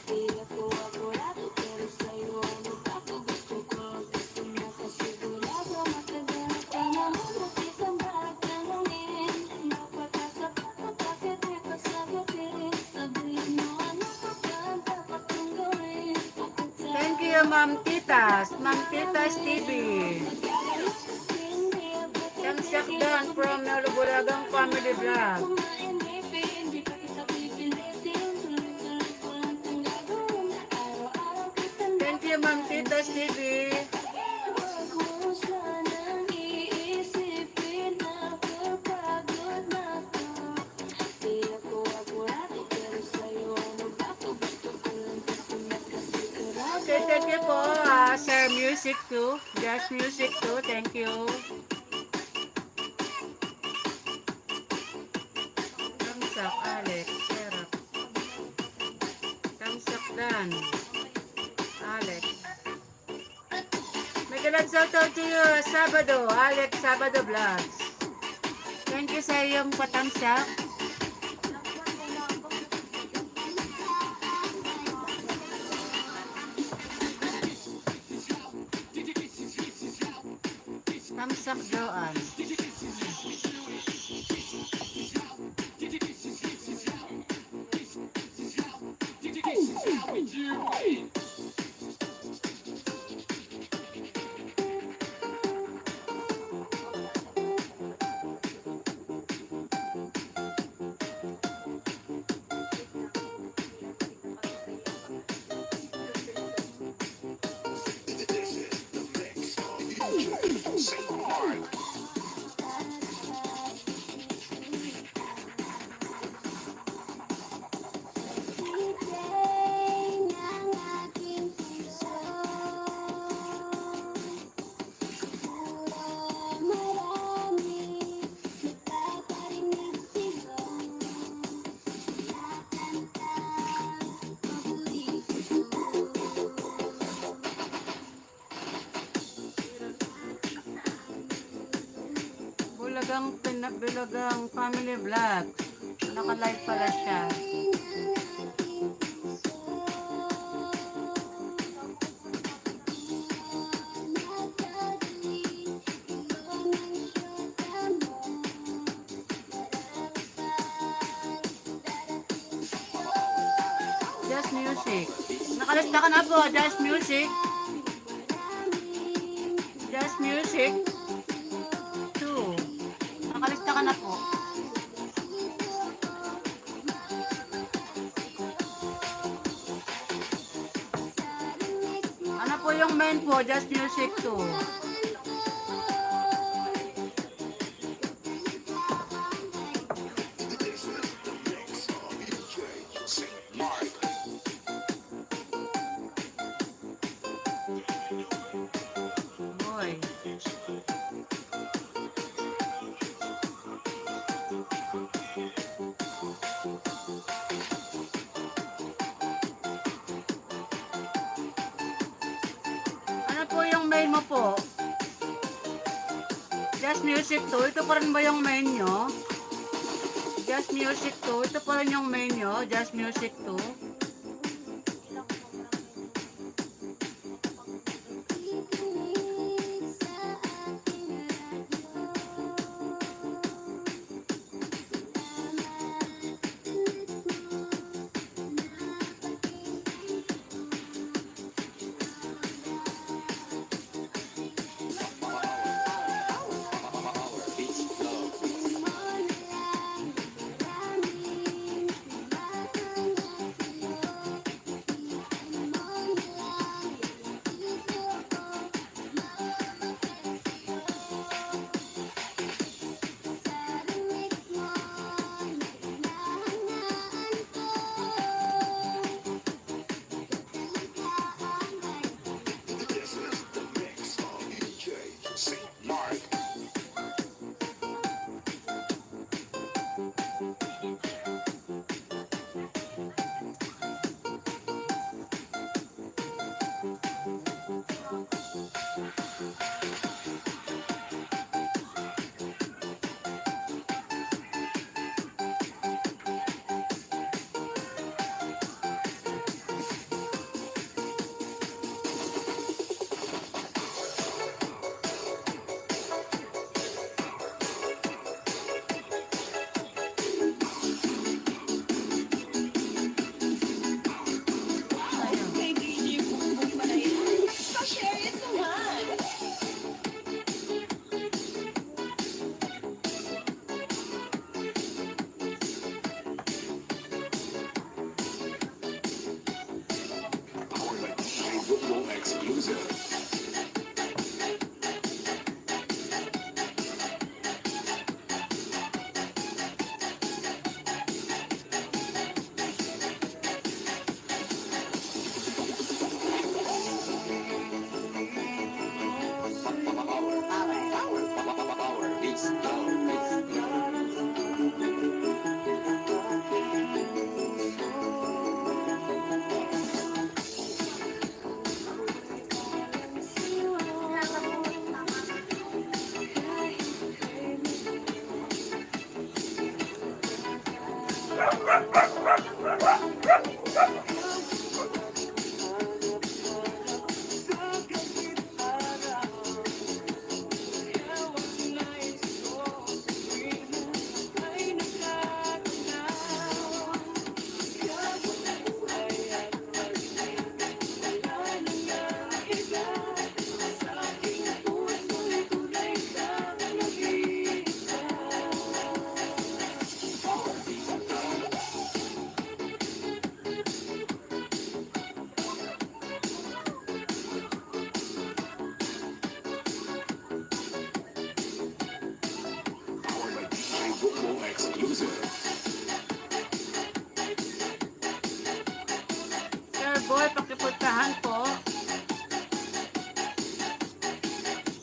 Di ako apurado pero sa'yo ano ba ako gusto ko lang kasi makasigurado matagal na panahon na kitang tatanungin. Mapag-asa ba ko bakit di pa sagutin? Sabihin mo ano pa ba ang dapat kong gawin? Bukod sa Thank you, Ma'am Titas. Ma'am Titas TV. Tamsak Dan from Nalubulagang Family Vlog. Thank you, Ma'am Titas TV. Huwag mo sanang iisipin na pagod na ako. Di ako apurado pero sa'yo ano ba ako gusto ko lang kasi makasigurado. Okay, thank you po, Sir Music 2. Just Music 2, thank you. Tamsak, Alex, Serap. Tamsak Dan, Alex. May galad shoutout to you, Sabado, Alex Sabado Vlogs. Thank you sa iyong patamsak. Tamsak Joan. Bulagang Family Vlog. Naka-live pala siya. Just Music. Nakalista ka na po, Just Music. Just Music 2. Nakalista ka na po. Ano po yung main po, Just Music 2. Boy. Ano po yung main mo po? Just Music 2. Ito pa rin ba yung main nyo? Just Music 2. Ito pa rin yung main nyo? Just Music 2. Sir Boy, pakipuntahan po.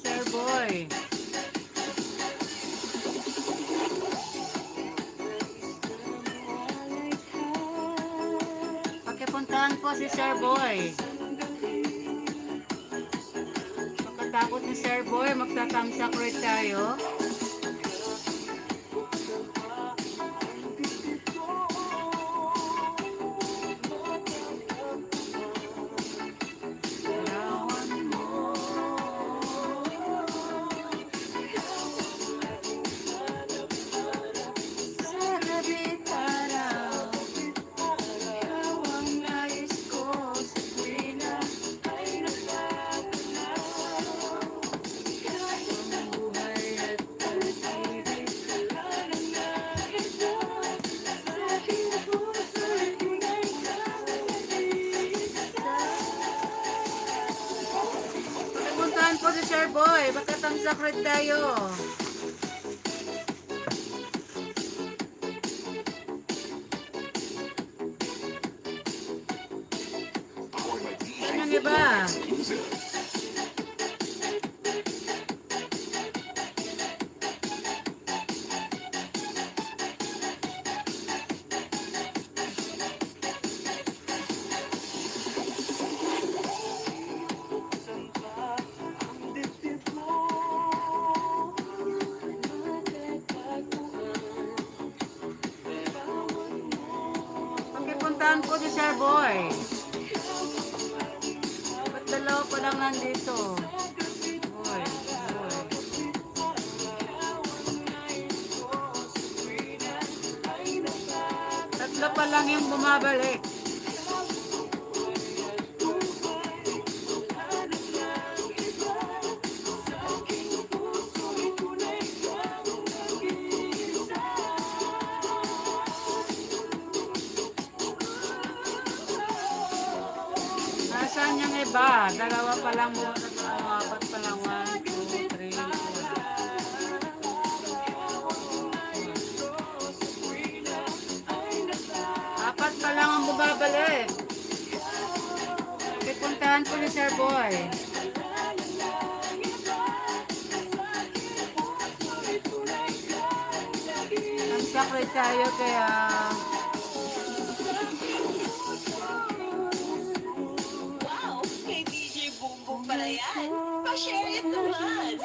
Sir Boy. Pakipuntahan po si Sir Boy. Pagkatakot ni Sir Boy, magtatamsak ulit tayo. Sa gabi araw, ikaw ang Sir Boy, bakit ang sakit tayo? Powered by DJ Saan yung iba? Music. Pakipuntahan ko si Sir Boy. Ba't dalawa pa lang nandito? Boy, boy. Tatlo pa lang yung bumabalik. Nasaan yung iba? Dalawa pa lang mo, apat pa lang. 1, 2, 3, 4. Apat pa lang ang bumabalik. Pipuntahan ko ni Sir Boy. Ang sakit tayo kaya... Wow! Kay DJ Boom Boom pala yan! Pa-share it naman!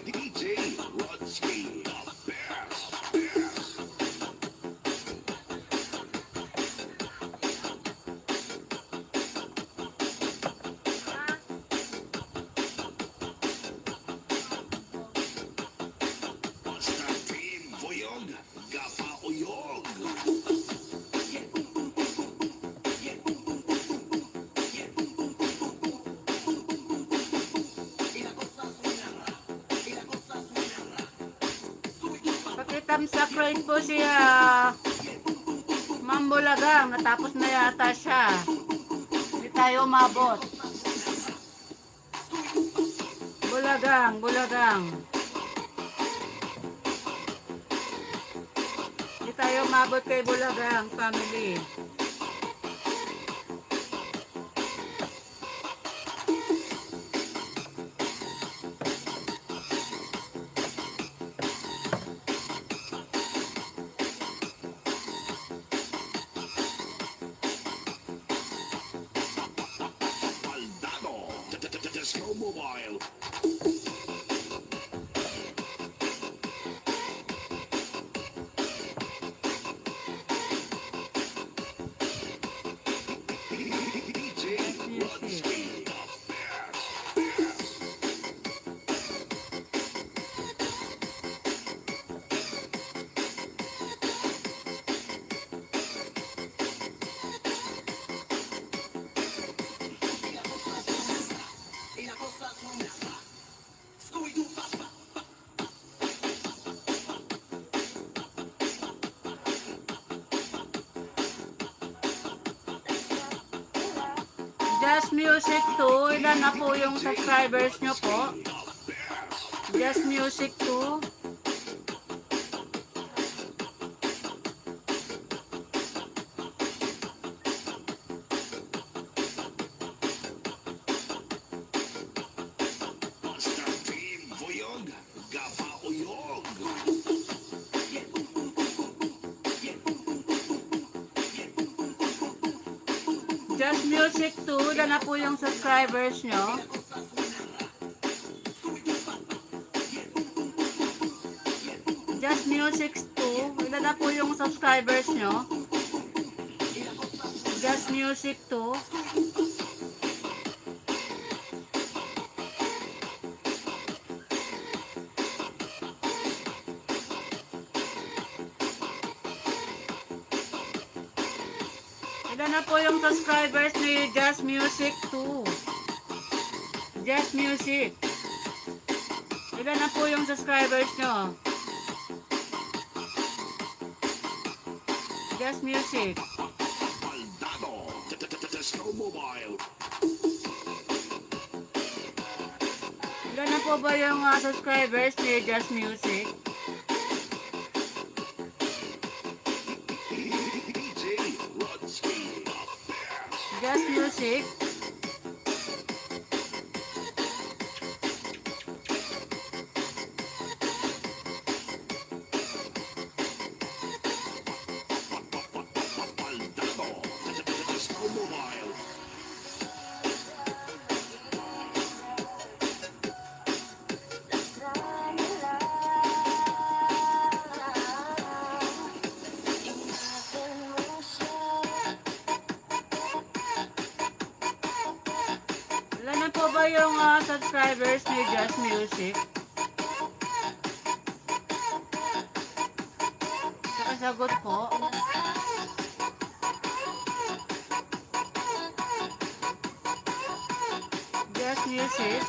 DJ Rodsky, the best. Basta Team Boyog, Gapa Uyog. Pakitamsakrate po siya. Ma'am Bulagang, natapos na yata siya. Hindi tayo umabot. Bulagang, Bulagang. Hindi tayo umabot kay Bulagang family. Baldado, Disco Mobile. DJ Rodsky, the best. Just Music 2, ilan na po yung subscribers nyo po? Just Music 2. Basta Team Boyog, Gapa Uyog. Just Music 2, ilan na po yung subscribers nyo? Just Music 2, ilan na po yung subscribers nyo? Just Music 2. Ilan na po yung subscribers ni Just Music 2? Just Music. Ilan na po yung subscribers nyo? Just Music. Baldado, Snowmobile. Ilan na po ba yung subscribers ni Just Music? DJ Rodsky. Just Music. Baldado, Snowmobile. Ilan na po ba yung subscribers ni Just Music? Nakasagot po. Just Music.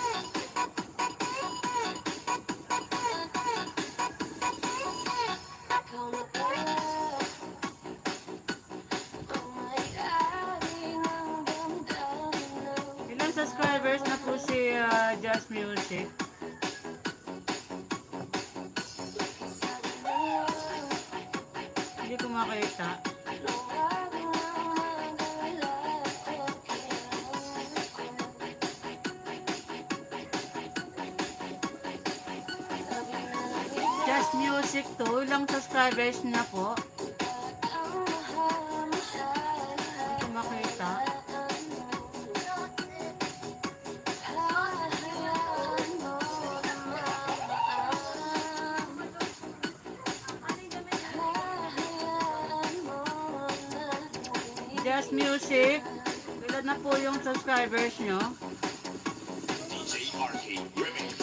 Ilang subscribers na po si Just Music? Hindi ko makita. Just Music 2, ilang subscribers na po? Hindi ko makita. Just Music, ilan na po yung subscribers nyo? DJ RK Remix.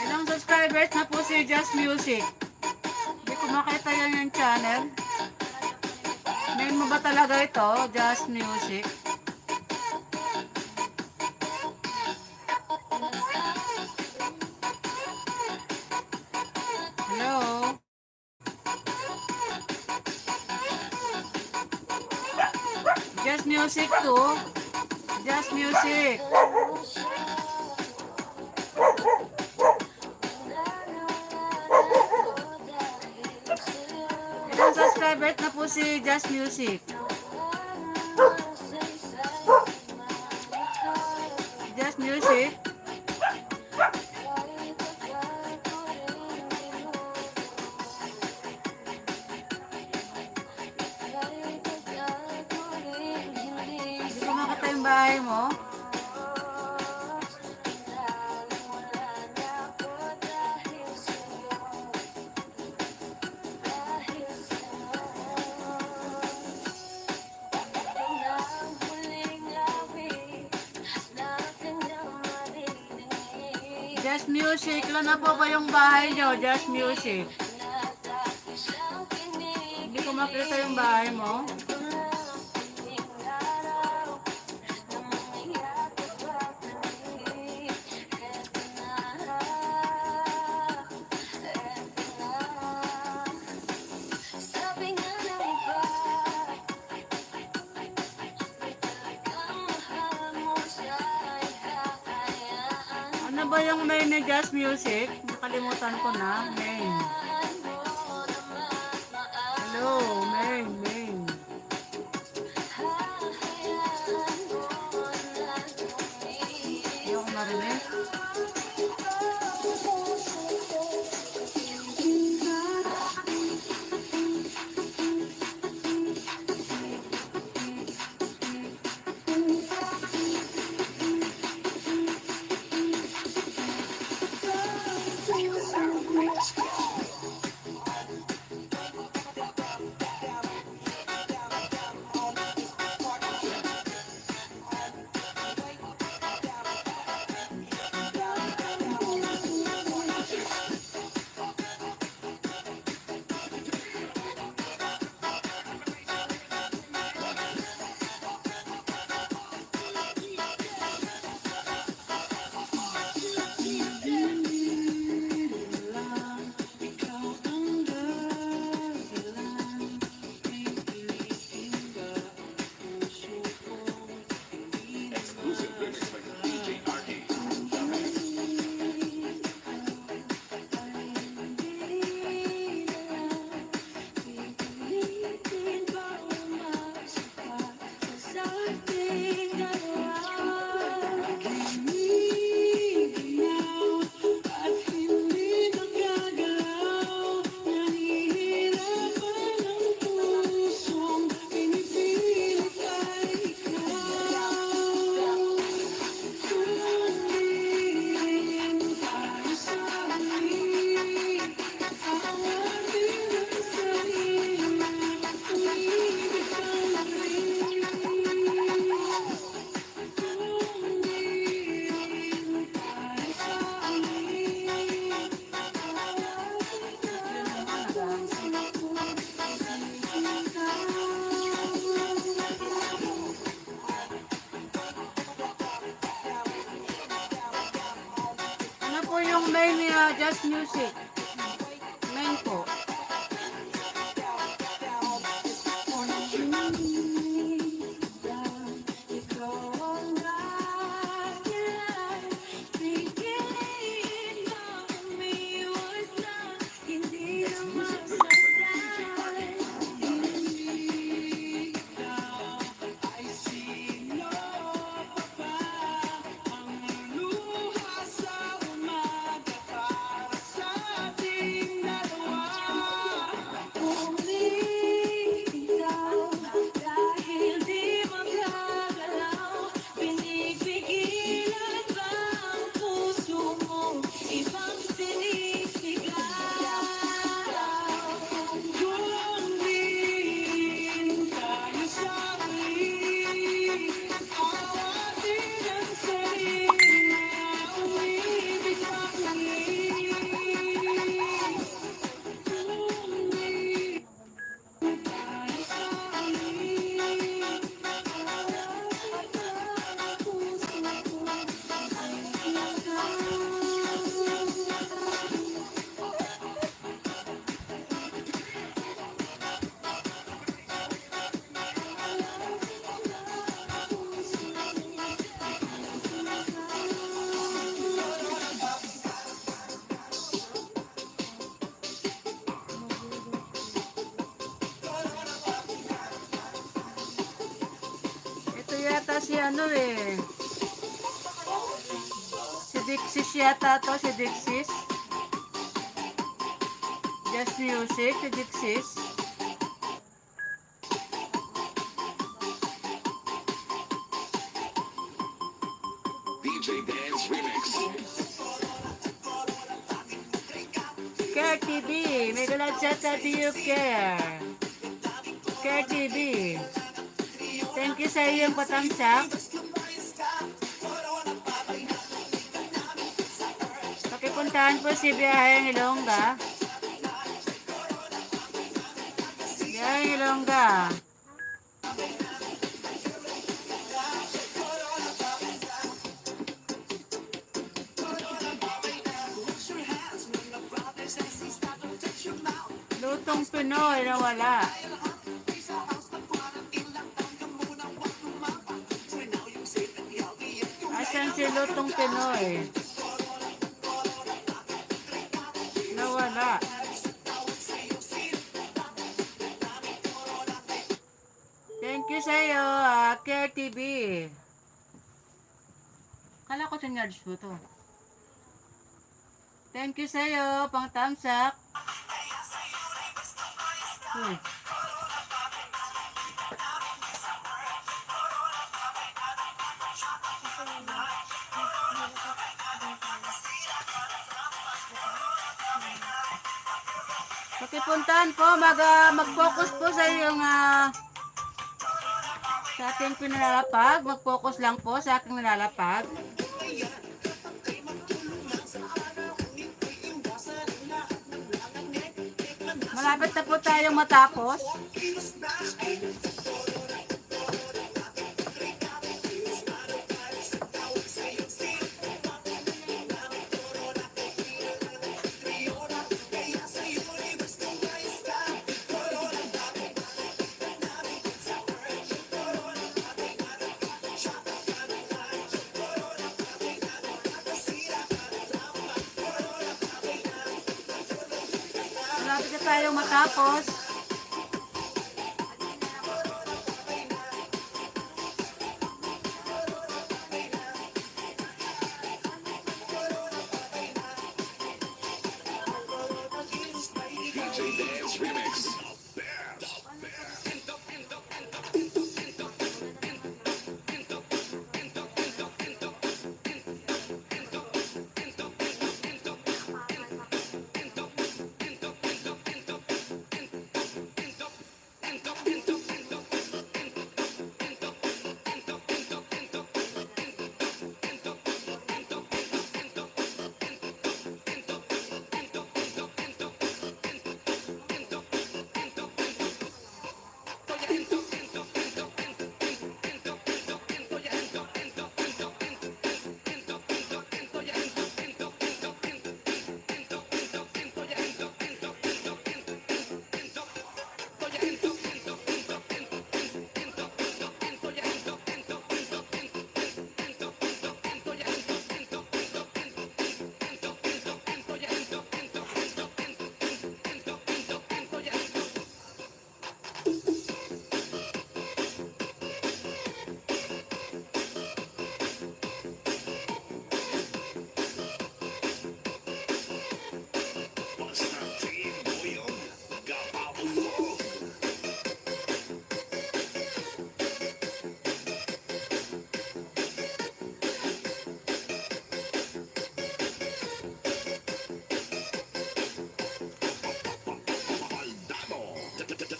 Ilang subscribers na po si Just Music? Hindi ko makita yan yung channel. Name mo ba talaga ito? Just Music? Hello? Just Music 2? Just Music. Ilang subscribers na po si Just Music? Just Music? Hindi ko makita yung bahay mo. Just Music, ilan na po ba yung bahay nyo? Just Music. Hindi ko makita yung bahay mo. Ano ba yung main ni Just Music? Nakalimutan ko na. Main. Hello, main. Hindi ako marinig. pong main jazz music. Main po. Ibang sinisigaw. Ito yata si ano eh. Si Dixis yata to, si Dixis. Jazz music, si Dixis. DJ Dance Remix. Care TV, may galad sa do you care? Care TV. Thank you sa iyong patamsak. Pakipuntahan po si Biyaheng Ilongga. Biyaheng Ilongga. Lutong Pinoy na wala. Asan si Lutong Pinoy? Nawala. Thank you sa'yo, Care TV. Kala ko sinyards mo to. Thank you sa'yo, pang tamsak. Uy. Pakipuntahan po, mag-focus po sa iyong sa ating pinalalapag. Mag-focus lang po sa aking nilalapag. Malapit na po tayong matapos. Malapit na tayong matapos. DJ Dance Remix.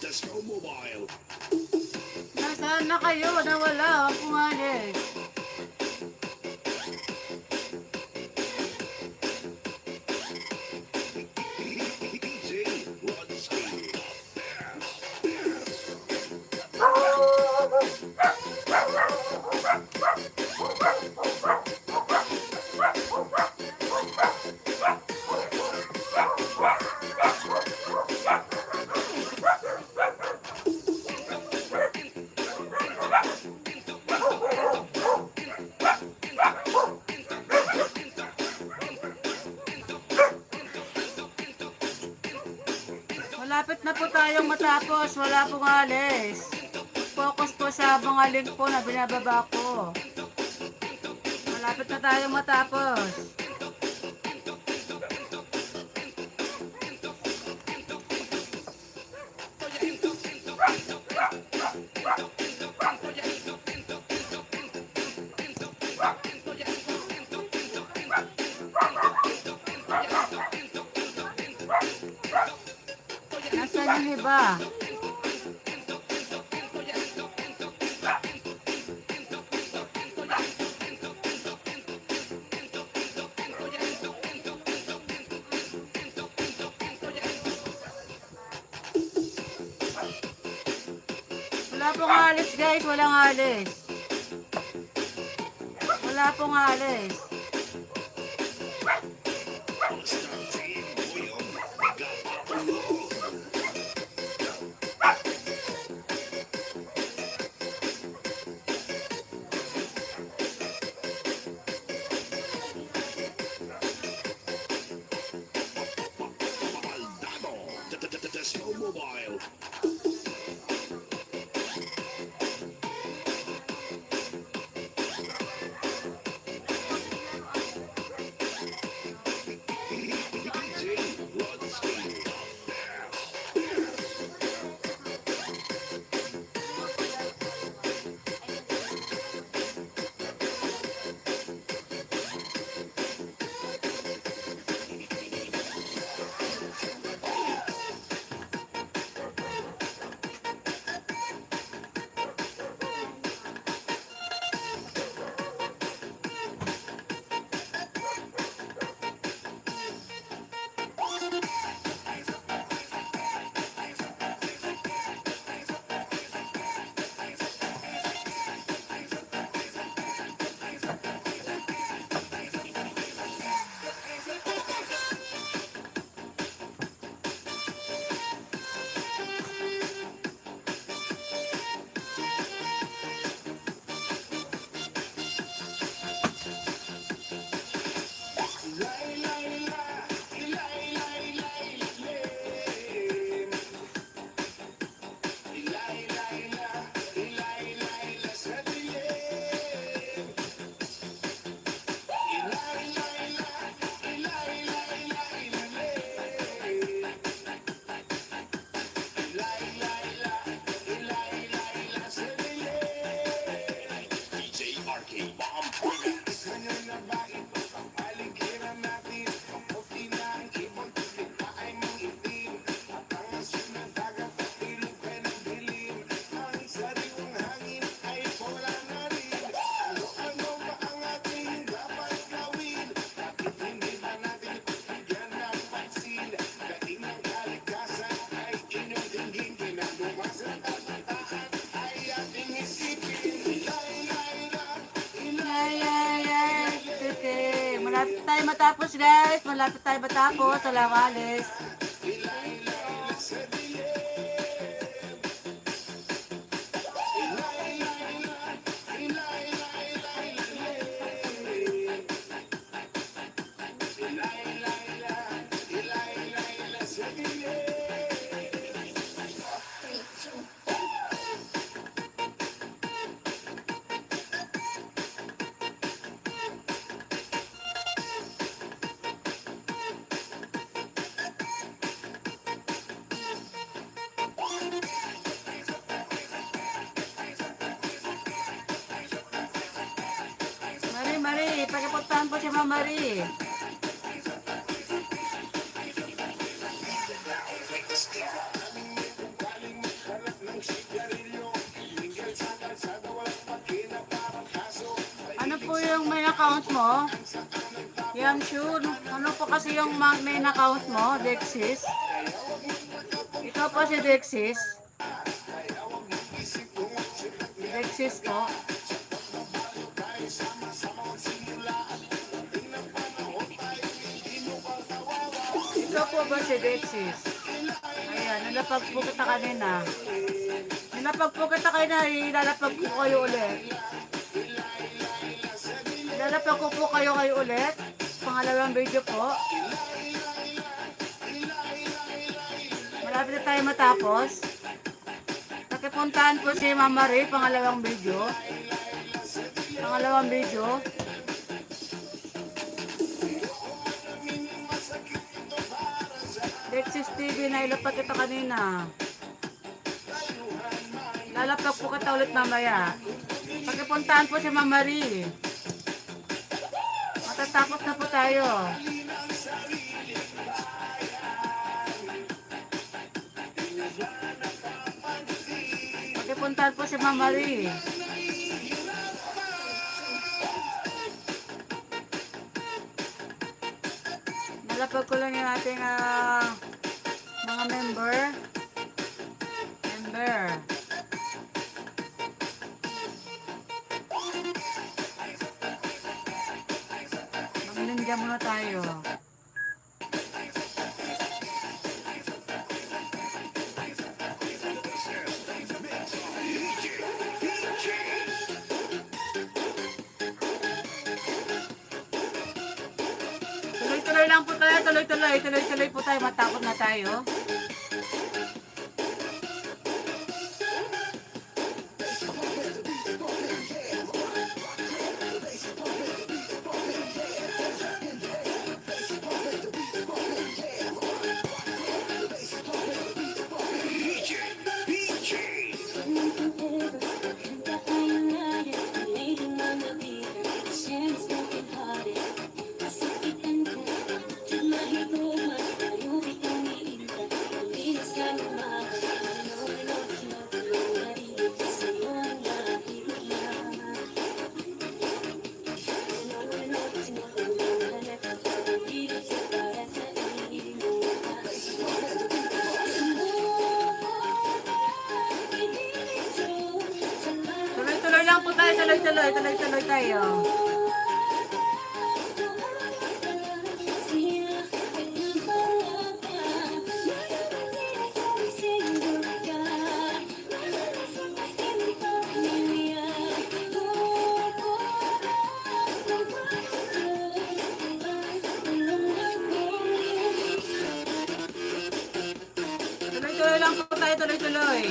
Tesco Mobile. Nasaan na kayo? Nawala. Huwag pumalis. DJ Rodski. Malapit na po tayong matapos. Wala pong alis. Focus po sa mga link po na binababa ko. Malapit na tayong matapos. Nasaan yung iba? Wala pong alis guys, walang alis. Wala pong alis. Star Team William. Gapapalo. Maldado. Tesco Mobile. DJ Rodski. DJ Arcade Bomb Remix. Okay. Malapit tayo matapos guys. Malapit tayo matapos. Walang alis. Marie, pakipuntahan po si Ma'am Marie. account mo? Yan, sure. Ano po kasi yung main account mo, Dexis? Ikaw po si Dexis? Dexis po. Ikaw po ba si Dexis? Ayan, nalapag po kita kanina. Nalapag po kita kanina, ilalapag ko kayo ulit. Ilalapag ko po kayo ulit. Pangalawang video po. Malapit na tayo matapos. Nakipuntahan po si Mama Ray, pangalawang video. Pangalawang video. Dexis TV na ilapat kita kanina. Lalapag po kita ulit mamaya. Pagkipuntahan po si Mama Ray. Matatapos na po tayo. Pagkipuntahan po si Mama Ray. Nalapag ko lang yung ating mga member. Mag-ninja muna tayo. Tuloy-tuloy lang po tayo, tuloy-tuloy po tayo, matakot na tayo. Tuloy-tuloy lang po tayo, tuloy-tuloy tayo. Tuloy-tuloy lang po tayo, tuloy-tuloy.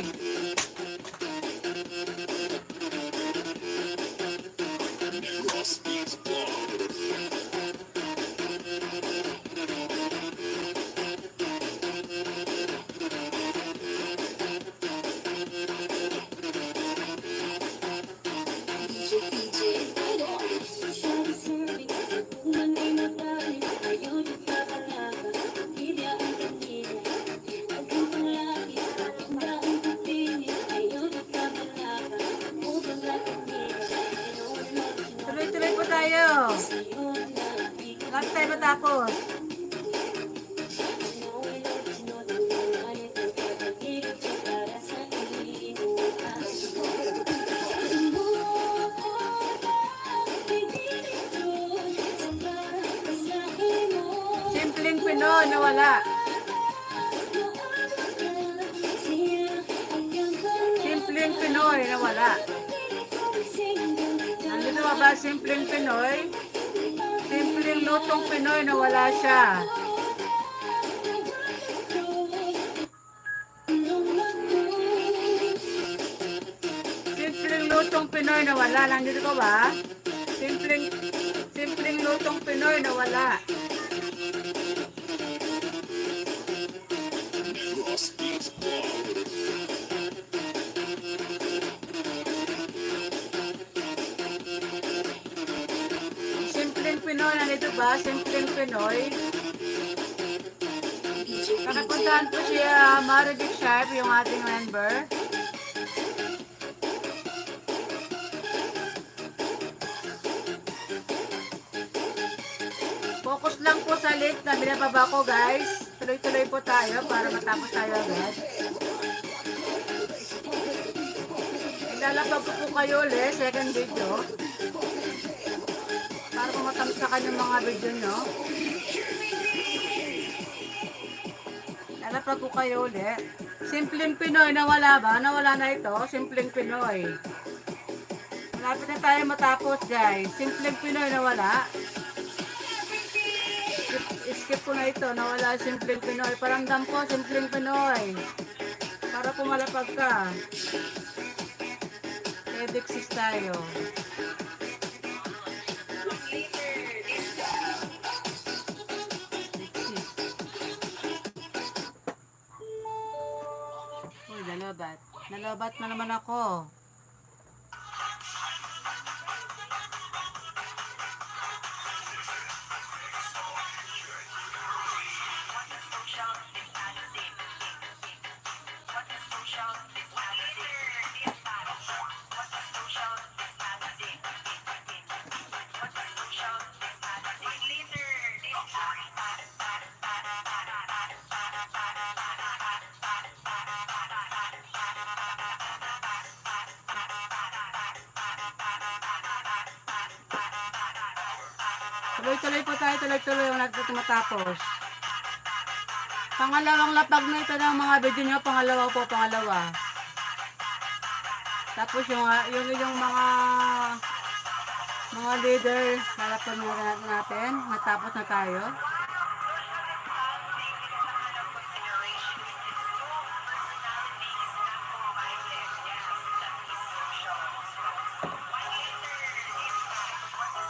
Tuloy-tuloy po tayo. Lahat tayo matapos. Simpleng Pinoy na wala. Simpleng Pinoy na wala. Nandito ba simpleng Pinoy? Simpleng lutong Pinoy na wala siya. Simpleng lutong Pinoy na wala. Nandito ko ba? Simpleng lutong Pinoy na wala. Simpleng Pinoy, nandito ba? Simpleng Pinoy. Nakapuntahan po si Marivic Sharp, yung ating member. Post lang po sa link na binababa ko guys. Tuloy-tuloy po tayo para matapos tayo agad. Ilalapag ko po kayo ulit, second video. Para po matamsakan yung mga video nyo. Ilalapag ko kayo ulit. Simpleng Pinoy, nawala ba? Nawala na ito, Simpleng Pinoy. Malapit na tayo matapos guys. Simpleng Pinoy, nawala. Skip ko na ito, nawala Simpleng Pinoy. Paramdam ko, Simpleng Pinoy. Para pumalapag ka. Edexis tayo. Edexis. Uy, nalobat. Nalobat na naman ako. Tuloy-tuloy po tayo, tuloy-tuloy yung matapos. Pangalawang lapag na ito ng mga video nyo, pangalawa po, pangalawa. Tapos yung mga leader, lalapag muna natin, matapos na tayo.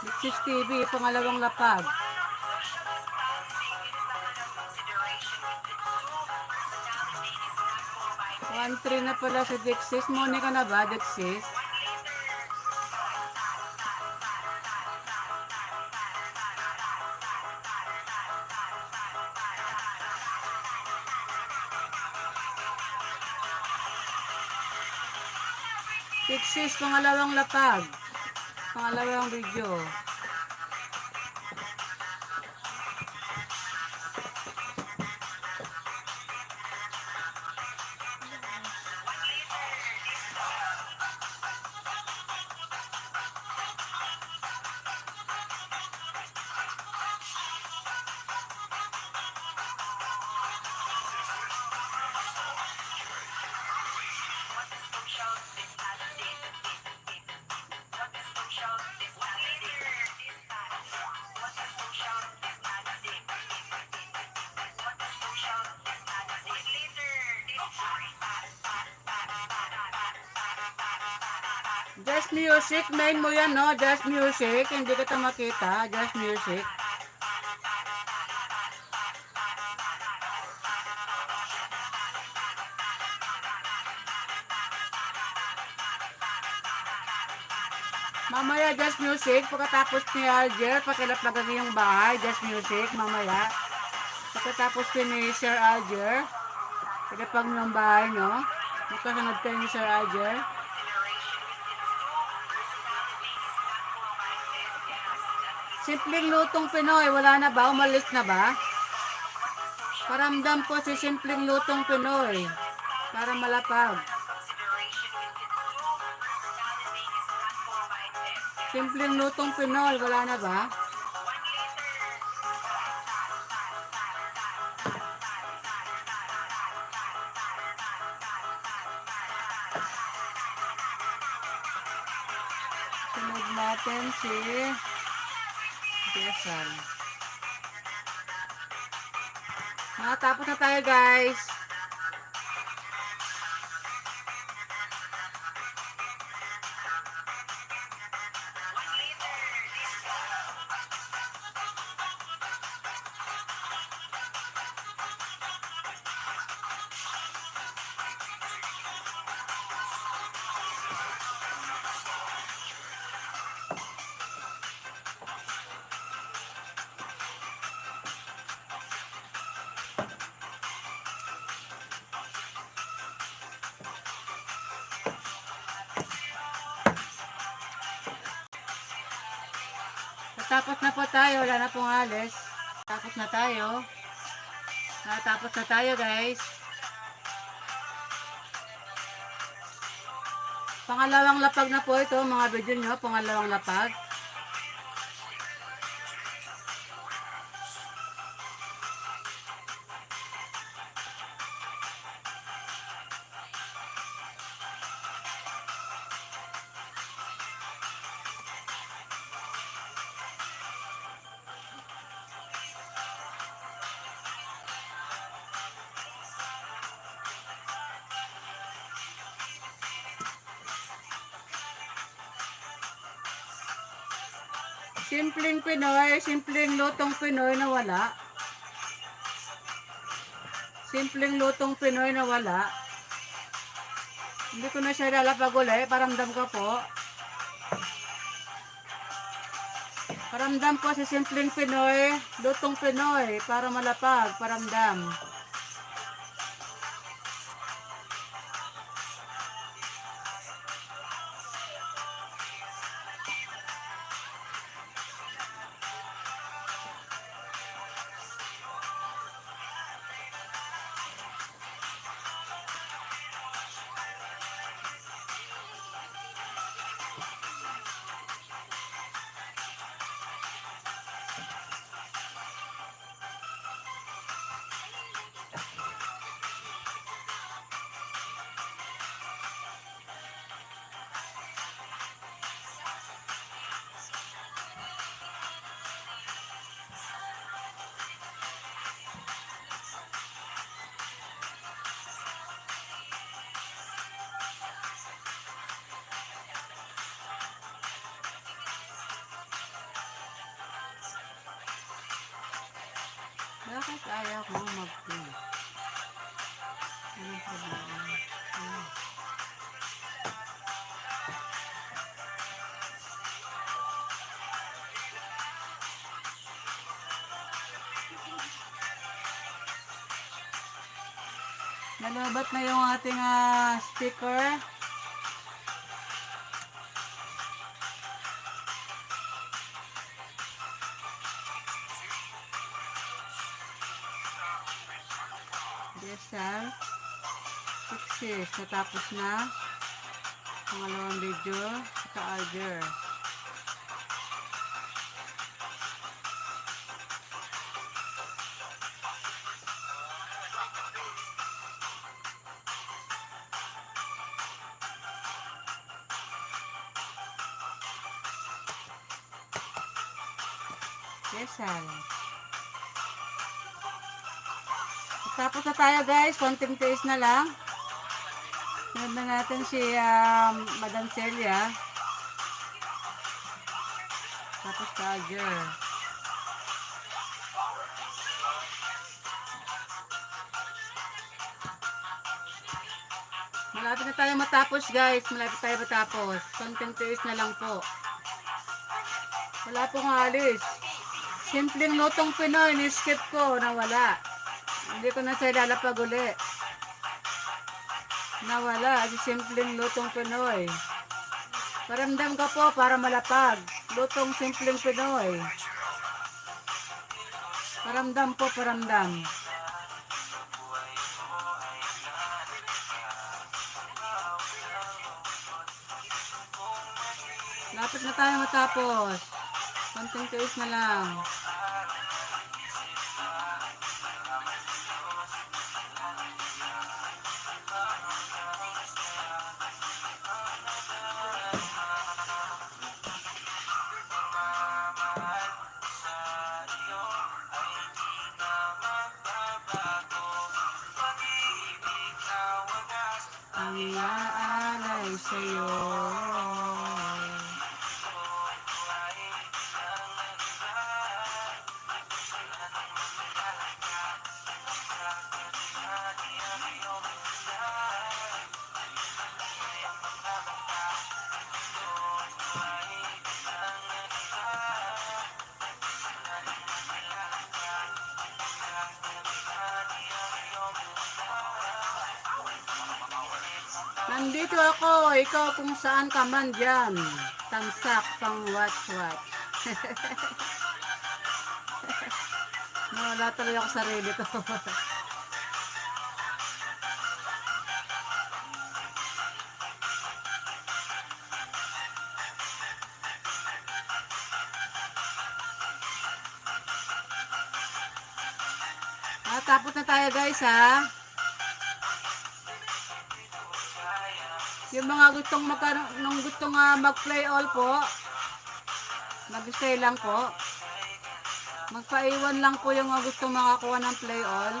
Dexis TV, pangalawang lapag. 1-3 na pala sa Dexis. Monica na ba, Dexis? Dexis, pangalawang lapag. Pangalawang video. Just Music, main mo yan, no? Just Music, hindi kita makita. Just Music. Mamaya, Just Music, pagkatapos ni Alger, pakilaplagan yung bahay, Just Music, mamaya. Pagkatapos ni Sir Alger, pilapag yung bahay, no? Magkasunod kayo ni Sir Alger. Simpleng Lutong Pinoy, wala na ba? Umalis na ba? Paramdam po si Simpleng Lutong Pinoy. Para malapag. Simpleng Lutong Pinoy, wala na ba? Sunod natin si Jason. Tapos na tayo guys. Tapos na po tayo, wala na pong alis. Tapos na tayo. Tapos na tayo guys. Pangalawang lapag na po ito mga video nyo. Pangalawang lapag. Simpleng Pinoy, simpleng lutong Pinoy na wala. Simpleng lutong Pinoy na wala. Hindi ko na siya lalapag uli, paramdam ko po. Paramdam ko si simpleng Pinoy, lutong Pinoy, para malapag, paramdam. Bakit ayaw ko mag-play? Anong problema? Nalabat na yung ating speaker. DSL Pixis, natapos na pangalawang video sa Alger. DSL. Tapos na tayo guys, konting tiis na lang. Sunod na natin si Madam Celia. Tapos Tiger. Malapit na tayo matapos guys, malapit tayo matapos. Konting tiis na lang po. Wala pong alis. Simpleng lutong Pinoy, ni-skip ko, nawala. Hindi ko na siya lalapag uli. Nawala, si simpleng lutong Pinoy. Paramdam ka po para malapag. Lutong simpleng Pinoy. Paramdam po, paramdam. Lapit na tayo matapos. Konting tiis na lang. Ang naalay sa'yo. Nandito ako, ikaw kung saan ka man dyan. Tamsak pang watch. Nawala tuloy ako sa sarili ko. Tapos na tayo guys ha. Yung mga gustong mag-play all po, mag-stay lang po. Magpaiwan lang po yung mga gustong makakuha ng play all.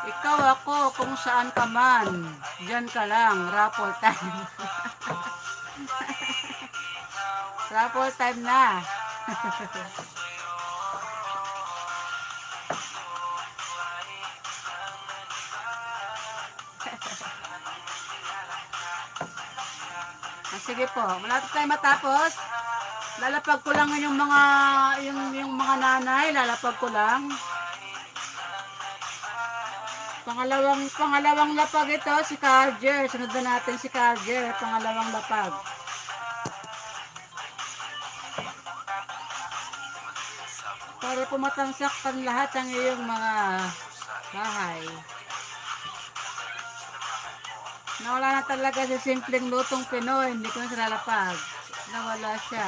Ikaw ako kung saan ka man, diyan ka lang, raffle time. Raffle time na. Sige po, malapit tayo matapos. Lalapag ko lang yung mga nanay, lalapag ko lang. Pangalawang lapag ito, si Carger. Sunod na natin si Carger, pangalawang lapag. Para pumatansak kan lahat ang iyong mga bahay. Nawala na talaga sa simpleng lutong Pinoy, hindi ko na siya lalapag. Nawala siya.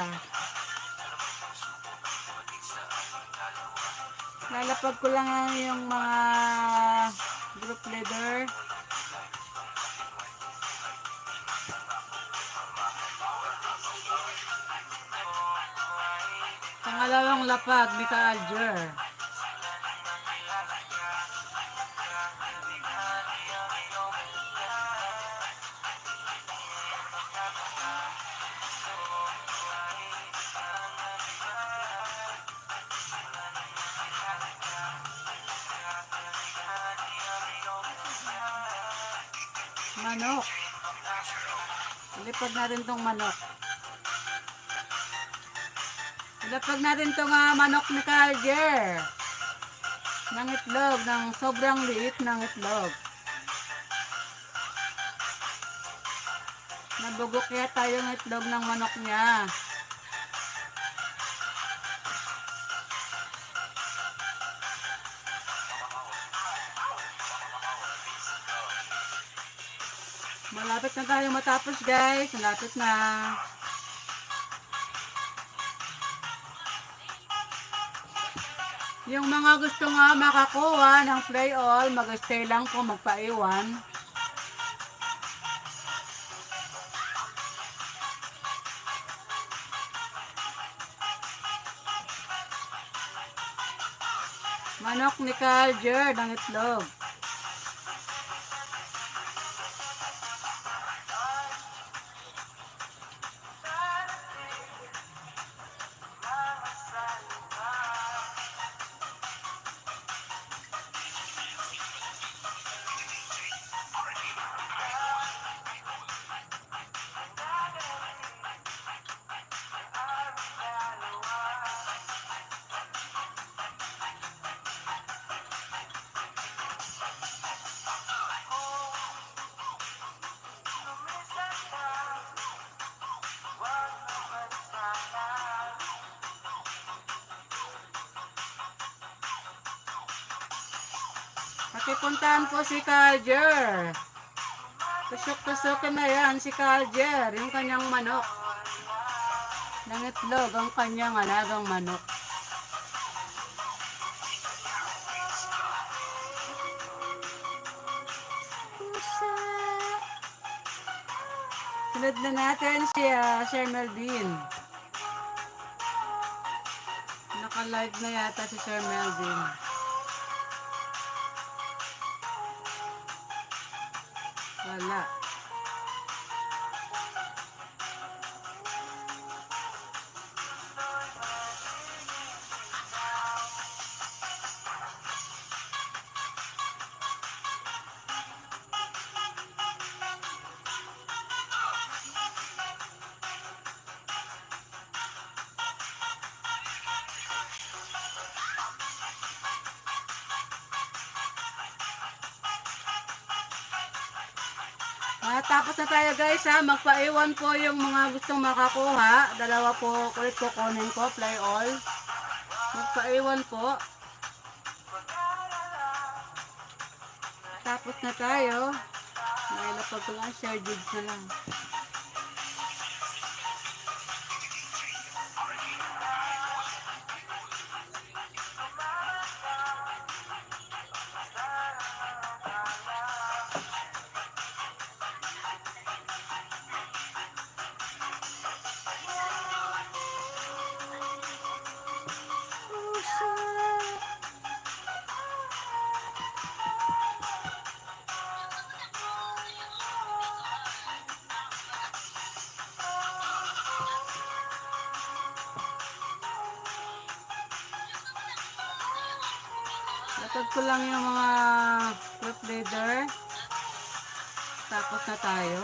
Lalapag ko lang yung mga group leader. Pangalawang lapag ni Carger. Manok. Ilipag natin tong manok. Ilapag natin tong manok ni Carger. Ng itlog, ng sobrang liit ng itlog. Nabugok yata yung itlog ng manok niya. Malapit na tayo matapos guys. Malapit na. Yung mga gusto nga makakuha ng play all, mag-stay lang po, magpaiwan. Manok ni Carger ng itlog. Pakipuntahan po si Carger. Tusok-tusokin na yan si Carger, yung kanyang manok. Ng itlog, ang kanyang alagang manok. Sunod na natin si Sir Melvin. Naka-live na yata si Sir Melvin. Wala. Tapos na tayo guys ha. Magpaiwan po yung mga gustong makakuha. Dalawa po ulit po kunin ko. Play all. Magpaiwan po. Tapos na tayo. May lapag ko lang. Share deeds na lang. Lapag ko lang yung mga group leader. Tapos na tayo.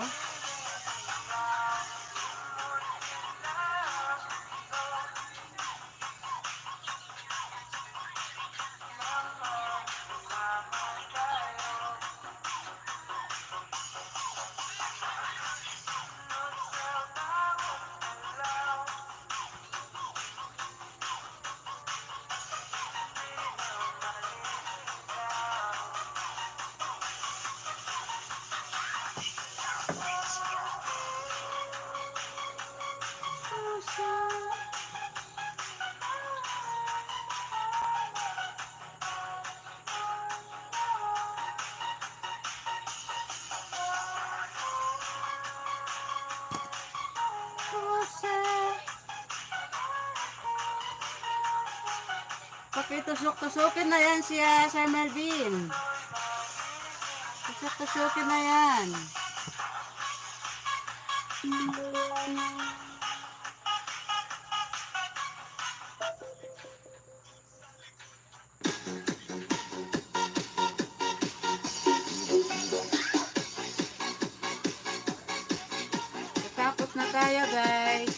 Pakitusok-tusukin na yan siya, Sir Melvin. Tusok-tusukin na yan. Tapos na tayo guys.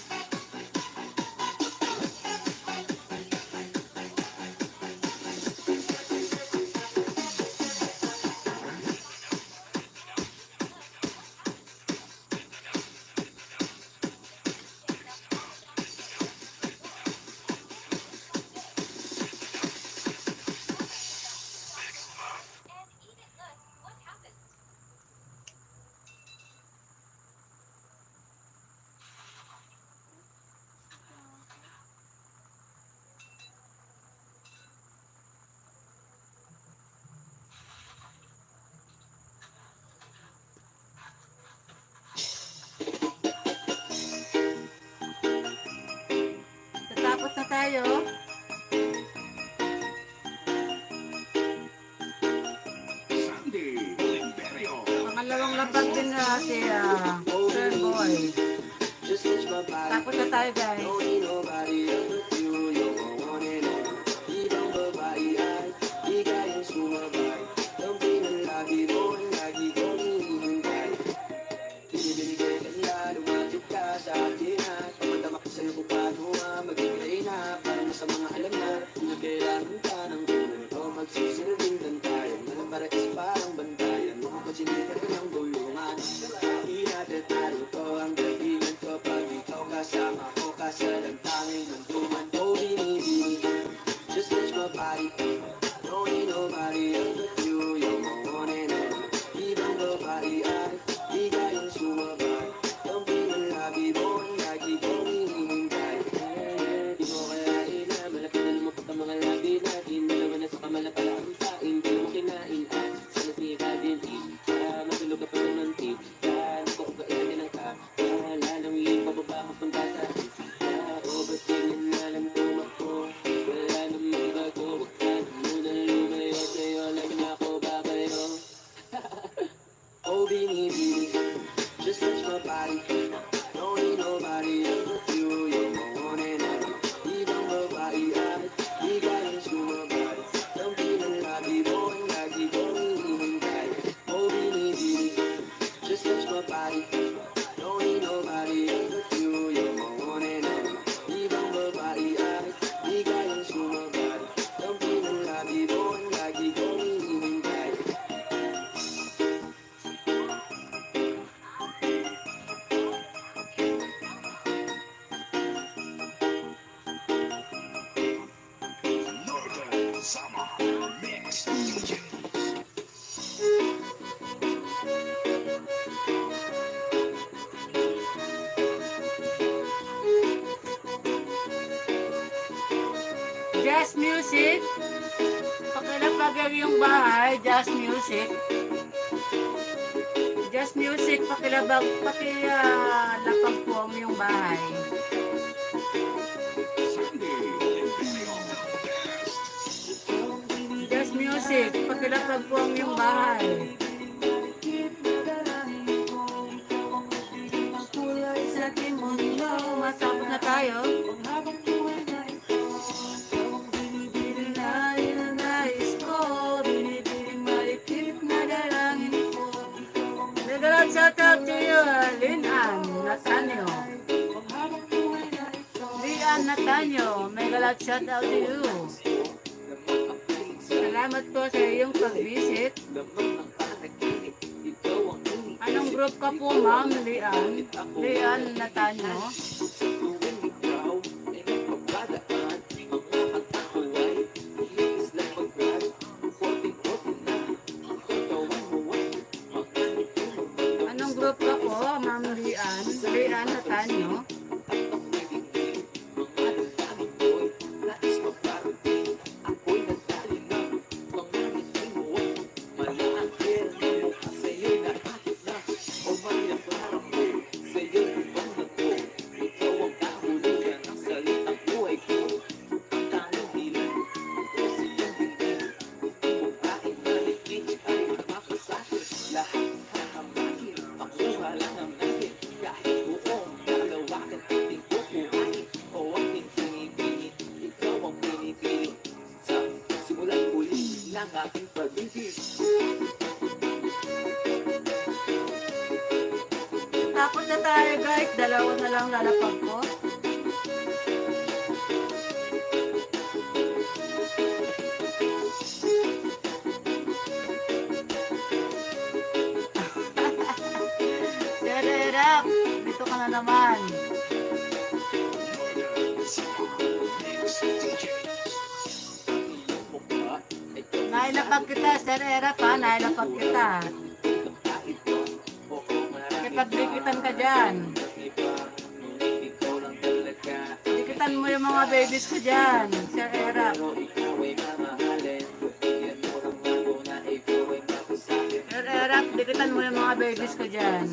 Tapos na tayo. Sandy Imperio. Pangalawang lapag din na si Sir Boy. Just touch my body. Tapos na tayo guys. Don't need nobody else but you. You're my one and only. Ibang babae ay bigay ang sumabay. Ang pinalagi mo ang lagi kong hinihintay. Binibigay ka niya, lumapit ka sa akin at pamadama ko sa'yo kung paano magbigay na. Para sa mga alam na kung kailangan ka ng tulong ko, magsisilbing bantayan. Alam para is parang bantayan. Magpapasinikan ka ng gulungan. Inatataro ko ang dahilan ko pag ikaw kasama ko kasalantangin ng tuman ko binibini. Just touch my body. Don't need nobody else but you. You're my one and only. Ibang babae ay bigay ang sumabay. Ang pinalabi mo ang lagi kong hinihintay. Di mo kayain na malapit na lumapot ang mga labi natin. Dalawa na sa kamalapala ang tain. Di mo kinain at sa nasika din para matulog ka pa ng tip. Yan ko kailan ng ka. Lalamig pababa papunta sa isika. O ba't ganyan na lang tumakbo? Wala namang bago. Huwag ka na muna lumayo. Sa'yo lang ako babayo. Oh, binibini. Just touch my body. Don't need nobody else but you. You're my one and only. Ibang babae ay bigay ang sumabay. Ang pinalabi mo ang lagi kong hinihintay. Oh, binibini. Just touch my body. Don't need nobody else but you. You're my one and only. Ibang babae ay bigay ang sumabay. Ang pinalabi mo ang lagi kong hinihintay. Jazz music. Pakilapag yung bahay, jazz music. Jazz music, pakilapag po yung bahay. Jazz music, pakilapag po yung bahay. Sa ating mundo, matapos na tayo. Shout out to you, Lian Natanyo. Lian Natanyo, mega shout out to you. Salamat po sa iyong pag-visit. Anong group ka po, ma'am, Lian? Lian Natanyo. Anong group ka po, ma'am Lian? Lian Natanyo. Tapos na tayo guys, dalawa na lang lalapag ko. Sererap, dito ka na naman. Nailapag kita, Sererap ha, nailapag kita. Pagdikitan ka dyan. Dikitan mo yung mga babies ko dyan, Sir Era. Sir Era, dikitan mo yung mga babies ko dyan.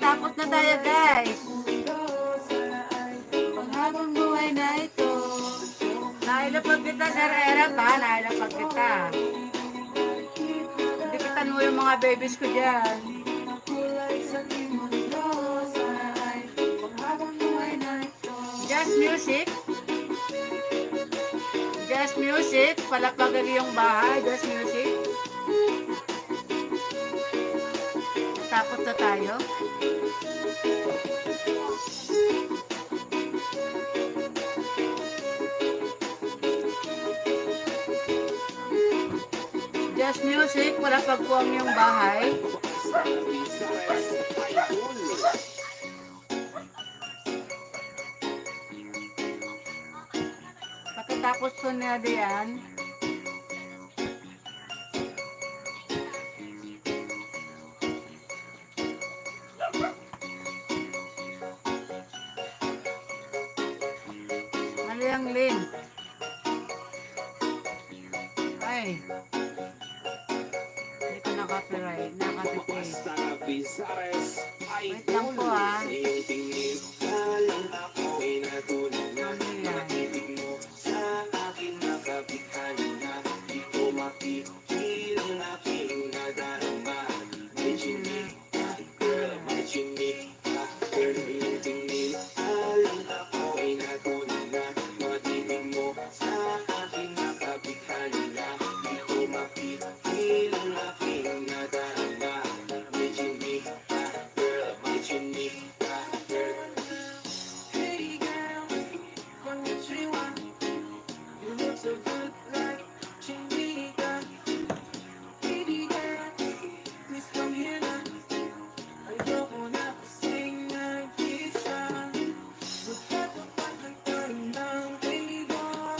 Tapos na tayo guys. Panghabang buhay na ito. Nailapag kita, Sir Era pa. Nailapag kita. Dikitan mo yung mga babies ko dyan. Jazz music. Jazz music. Palapagag yung bahay. Jazz music. Tapos na tayo. Jazz music, wala pagpuang yung bahay. Pagkatapos po na diyan, mali ang link. Ay. Hindi ko na-copyright. Nakatipaste. Wait lang po ah. mapipigil ang aking nadarama. May chinik ka, girl, may chinik ka, girl. Hey girl, konnichiwa. You look so good like chinika. Baby girl, please come here now. Ayoko na kasing nag-isa. Magkatapat lang tayo ng kaibigan.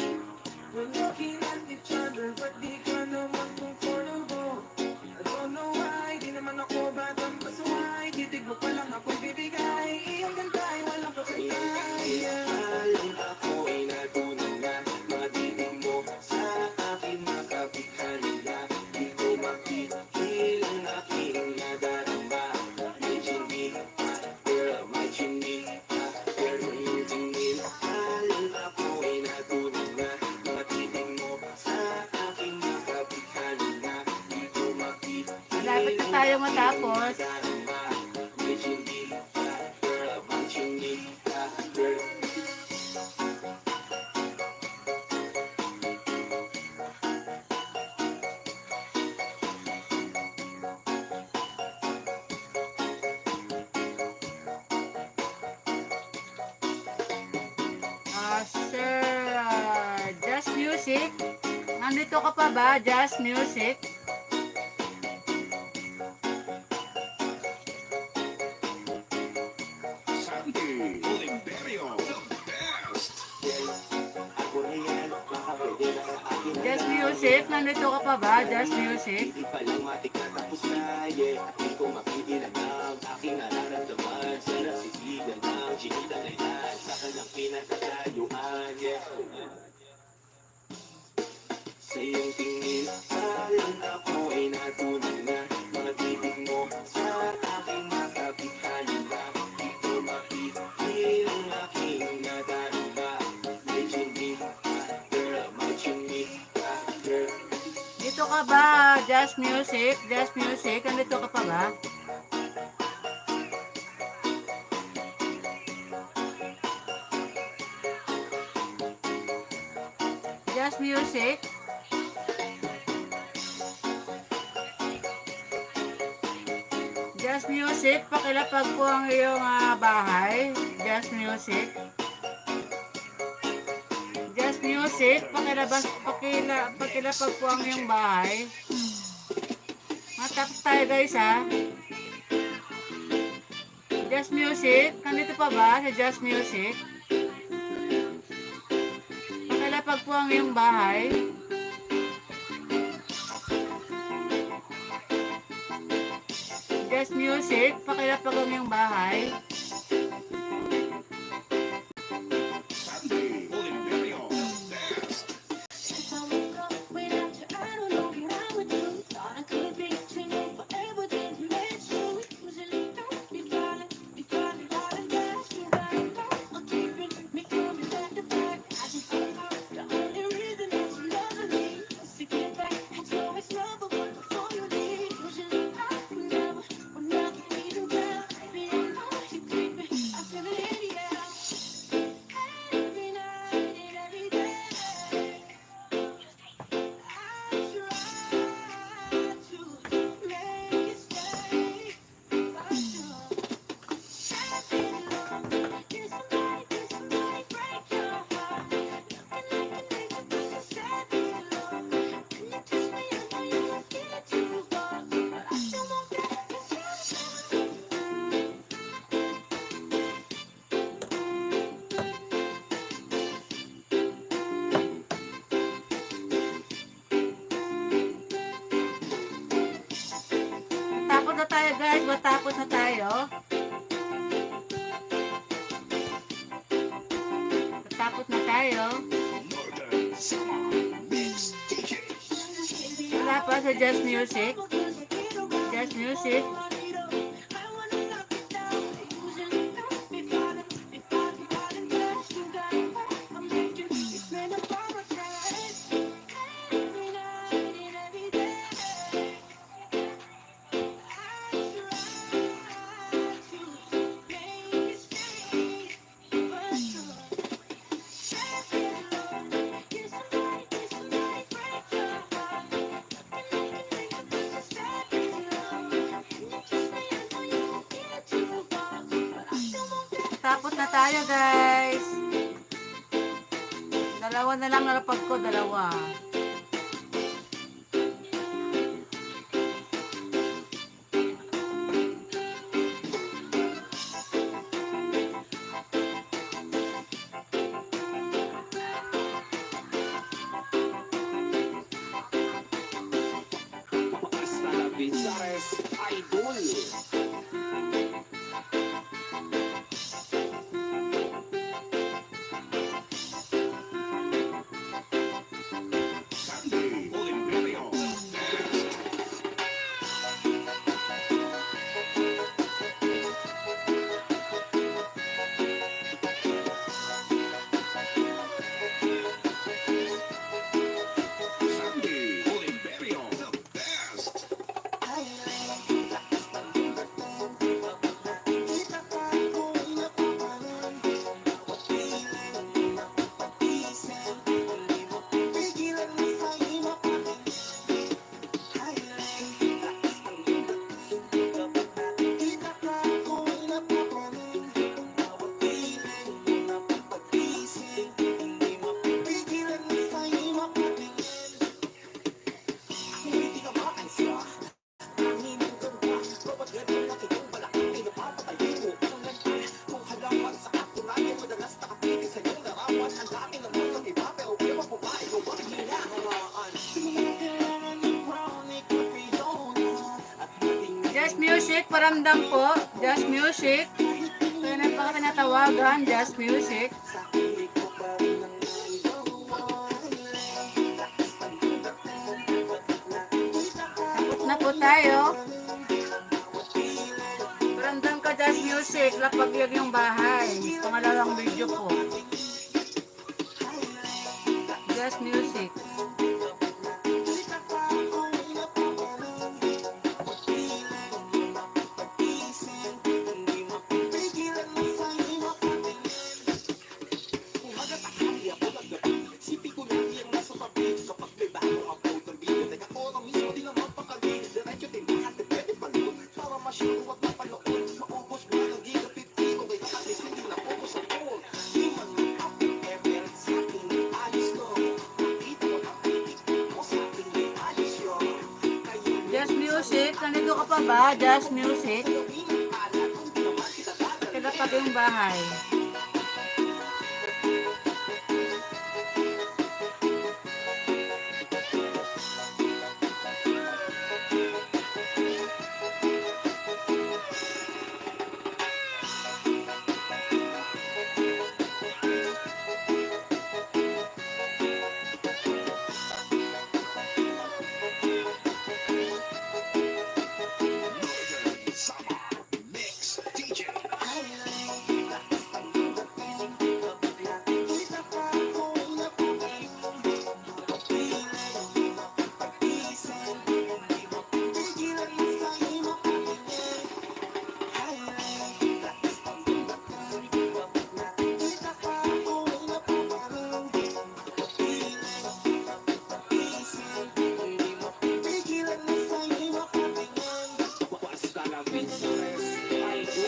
We're looking at each other, but di ka naman comfortable. I don't know why, di naman ako batang pasuway. Titig mo pa lang ako bibigay. Iyong ganda ay walang kapatay. Alam ako ay natunan na. Mga titig mo sa akin makapitan nila. Di ko mapipigil ang aking nadarama. May chinig ka, girl, may chinig ka, girl, may tingin. Alam ako ay natunan na. Mga titig mo sa akin makapitan nila. Di ko mapipigil Malapit na tayo matapos. nadarama. May chinig ka, girl, may chinig ka, girl. Sir, Just Music. Nandito ka pa ba, Just Music? Sandy Oliverio, the best. Ako na yan, makapwede na sa akin na Just lang. Music, nandito ka pa ba, Just Music? Hindi pa lang matik na tapos na, yeah. At di ko mapigilan ang aking nararamdaman. Sa nasisigan ng chinita na yan, sa kanyang pinagkakayuan, yeah. Sa iyong tingin, alam ako ay natunan na. Mga titig mo sa aking makapitan na. Di ko mapipigil ang aking nadarama. May chinig ka, girl, may chinig ka, girl. Dito ka ba, Just Music? Just Music, nandito ka pa ba? Just Music? Just Music, pakilapag po ang iyong bahay. Just Music. Just Music, pakilapag po ang iyong bahay. Matapos tayo guys ha. Just Music, nandito pa ba sa Just Music? Pakilapag po ang iyong bahay. Just Music, pakilapag ang iyong bahay. Sandy Oliverio, the best. Since I woke up way after, I don't know what I would do. Thought I could be single forever, didn't let you. Usually don't be falling, darling, fast. You gotta know I'm keeping me coming back to back. I just don't know the only reason that you love me is to get back. It's always love, but before you leave, usually I would never even tell. Baby, I know you creep me. I feel it in the air. Every night and every day. Matapos na tayo guys, matapos na tayo. Matapos na tayo. Northern Summer Mix DJ. Wala pa sa Just Music. Just Music. Tapos na tayo, guys. Dalawa na lang nalapag ko, dalawa. Hasta la Pizares Idol. Sandy Oliverio, the best. Sandy Oliverio, the best. Just music, paramdam po. Just music. Kaya na pa tinatawagan, just music. Tapos na po tayo. Paramdam ka, just music. Lapagyag yung bahay. Pangalawang video po. Just music. Just music. Nandito ka pa ba? Just music. Kilapag yung bahay. Northern Summer Mix DJ.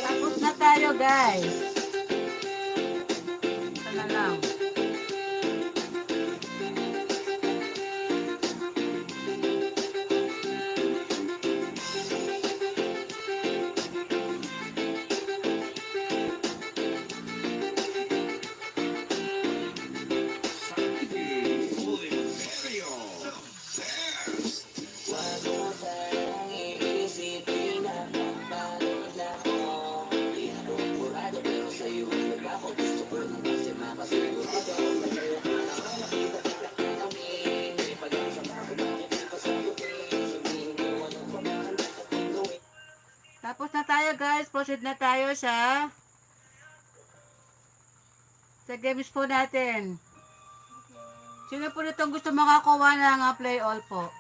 Tapos na tayo, guys. Ito na lang. Sandy Oliverio, the best. Tapos na tayo, guys. Proceed na tayo sa games po natin. Sino po nitong gusto makakuha ng play all po?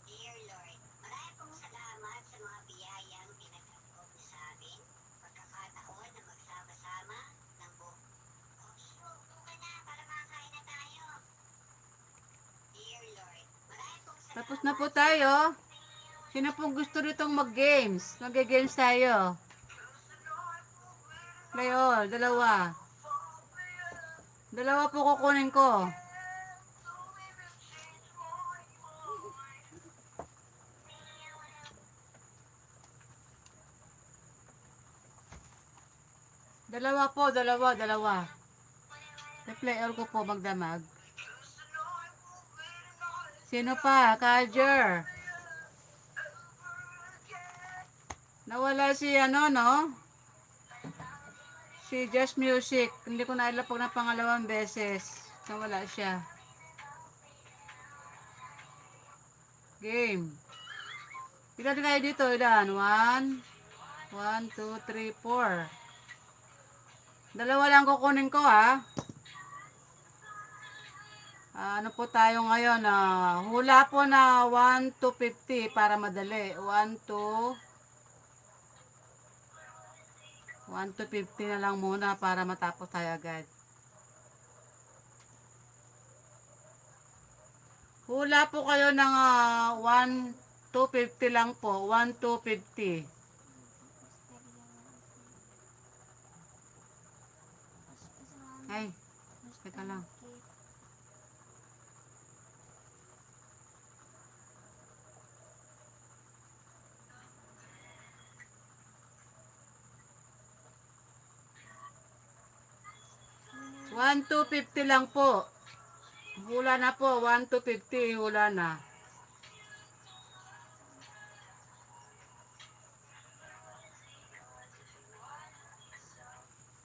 Dear Lord, marami pong salamat sa mga biyayang pinagkaloob mo sa amin, pagkakataon na magsama-sama ng buong. Upo ka na para makakain na tayo. Dear Lord, marami pong salamat Tapos na po tayo. Sino pong gusto nitong mag-games? Mag-games tayo. Play all, dalawa. Dalawa po kukunin ko. Dalawa po, dalawa. I-play all ko po magdamag. Sino pa? Kajer. Nawala si ano, no? Si Just Music. Hindi ko na ilapag na pangalawang beses. Nawala siya. Game. Ilan kayo dito? Ilan? 1, 2, 3, 4. Dalawa lang kukunin ko, ha? Ano po tayo ngayon? Hula po na 1 to 50 para madali. 1 to 50 na lang muna para matapos tayo agad. Hula po kayo ng 1 to 50 lang po. 1 to 50. Ay, teka lang. One to 50 lang po. Hula na po. 1 to 50. Hula na.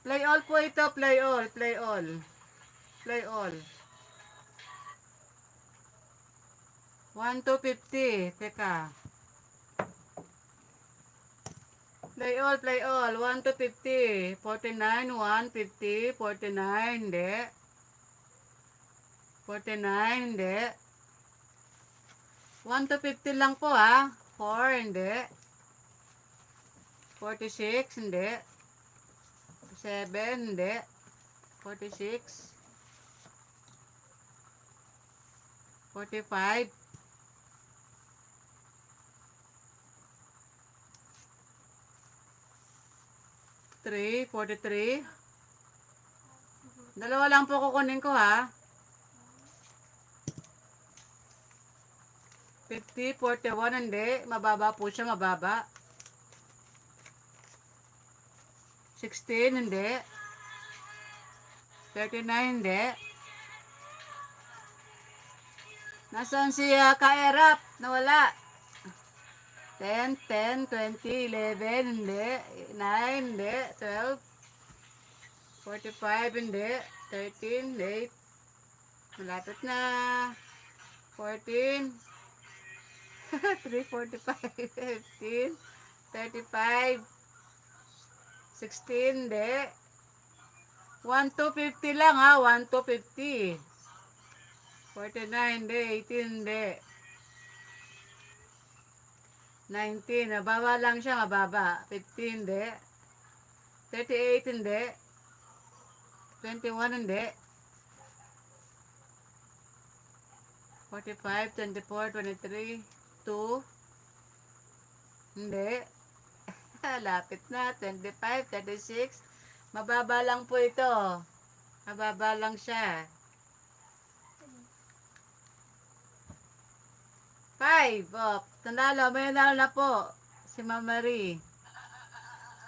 Play all po ito. Play all. Play all. Play all. 1 to 50. Teka. Play all, play all. 1 to 50. 49, 1, 50, 49, hindi. 49, hindi. 1 to 50 lang po, ha. 4, hindi. 46, hindi. 7, hindi. 46. 45. 43. Dalawa lang po kukunin ko, ha. 50, 41, hindi. Mababa po siya, mababa. 16, hindi. 39, hindi. Nasaan si Kaerap? Nawala. 10, 10, 20, 11, hindi. 9, hindi. 12, 45, hindi. 13, late. Malapit na. 14, 3, 45, 15, 35, 16, hindi. 1 to 50 lang, ha. 1 to 50. 49, hindi. 18, hindi. 19, mababa lang siya, mababa. 15, hindi. 38, hindi. 21, hindi. 45, 24, 23, 2, hindi. Lapit na. 25, 36. Mababa lang po ito. Mababa lang siya. 5. Oh, tandalo. May nanalo na po. Si Ma'am Marie.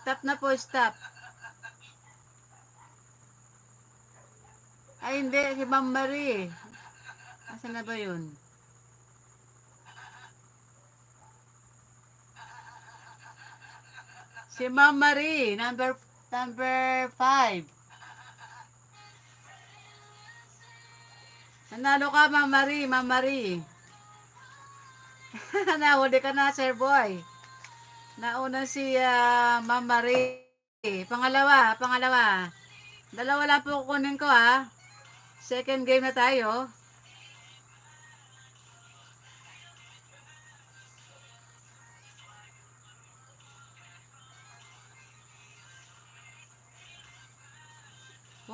Stop na po, stop. Ay, hindi. Si Ma'am Marie. Asan na ba yun? Si Ma'am Marie. Number 5. Nanalo ka, Ma'am Marie. Ma'am Marie. Nahuli ka na, Sir Boy. Nauna si Ma'am Marie. Pangalawa. Dalawa lang po kukunin ko, ha. Second game na tayo.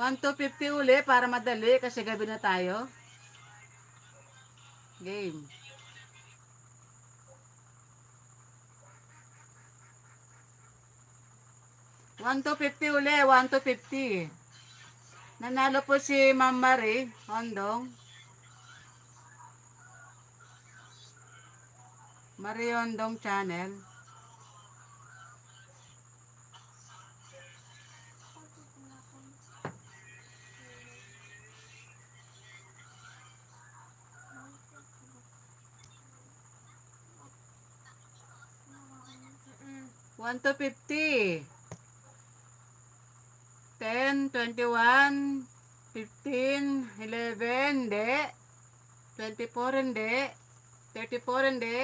One to 50 uli para madali kasi gabi na tayo. Game. 1 to 50 uli, 1 to 50. Nanalo po si Ma'am Marie Hondong. Marie Hondong channel. Mm. 1 to 50. 10, 21, 15, 11, hindi. 24, hindi. 34, hindi.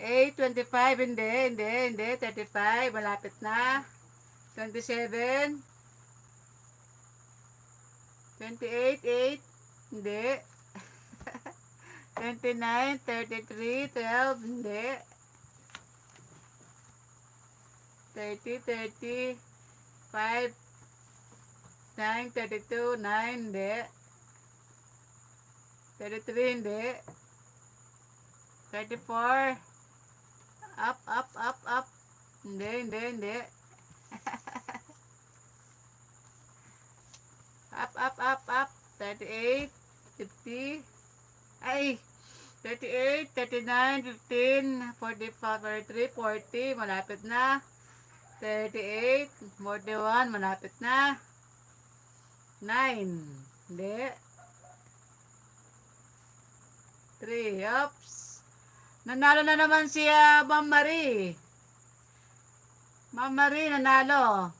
8, 25, hindi. 35, malapit na. 27, 28, 8, hindi. 29, 33, 12, hindi. 30, 30, 5, 9, 32, 9, hindi. 33, hindi. 34, up. Hindi. Up. 38, 50, ay, 38, 39, 15, 45, 43, 40, malapit na. 38, 41, malapit na. 9, hindi. 3, oops. Nanalo na naman si Ma'am Marie. Ma'am Marie, nanalo.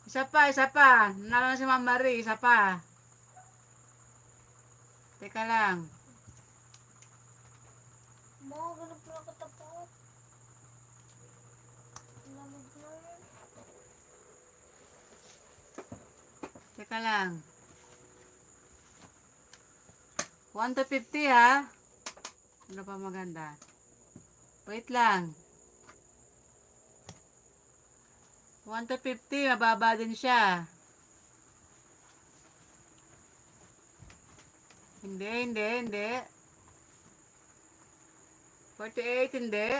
Isa pa. Nanalo na si Ma'am Marie, isa pa. Teka lang. Mga ganun pala katapat. Lamig na yun. Teka lang. 1 to 50 ha. Ano pa maganda? Wait lang. 1 to 50, mababa din siya. Hindi. 48, hindi.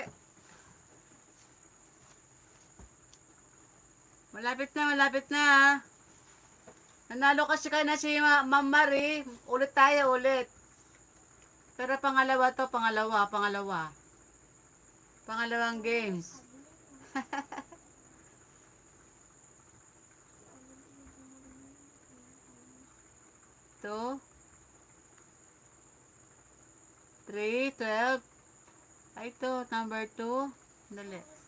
Malapit na ha. Nanalo kasi kayo na si Ma'am Marie. Ulit tayo. Pero pangalawa to, pangalawa. Pangalawang games. Two, 3, 12. Ay, ito, number 2. Dali.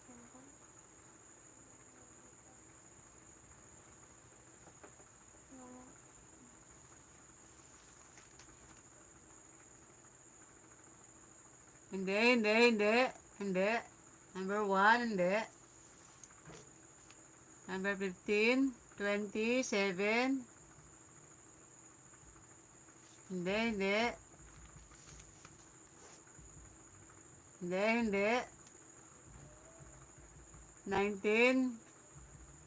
Hindi. Number 1, hindi. Number 15, 27. Hindi. 19.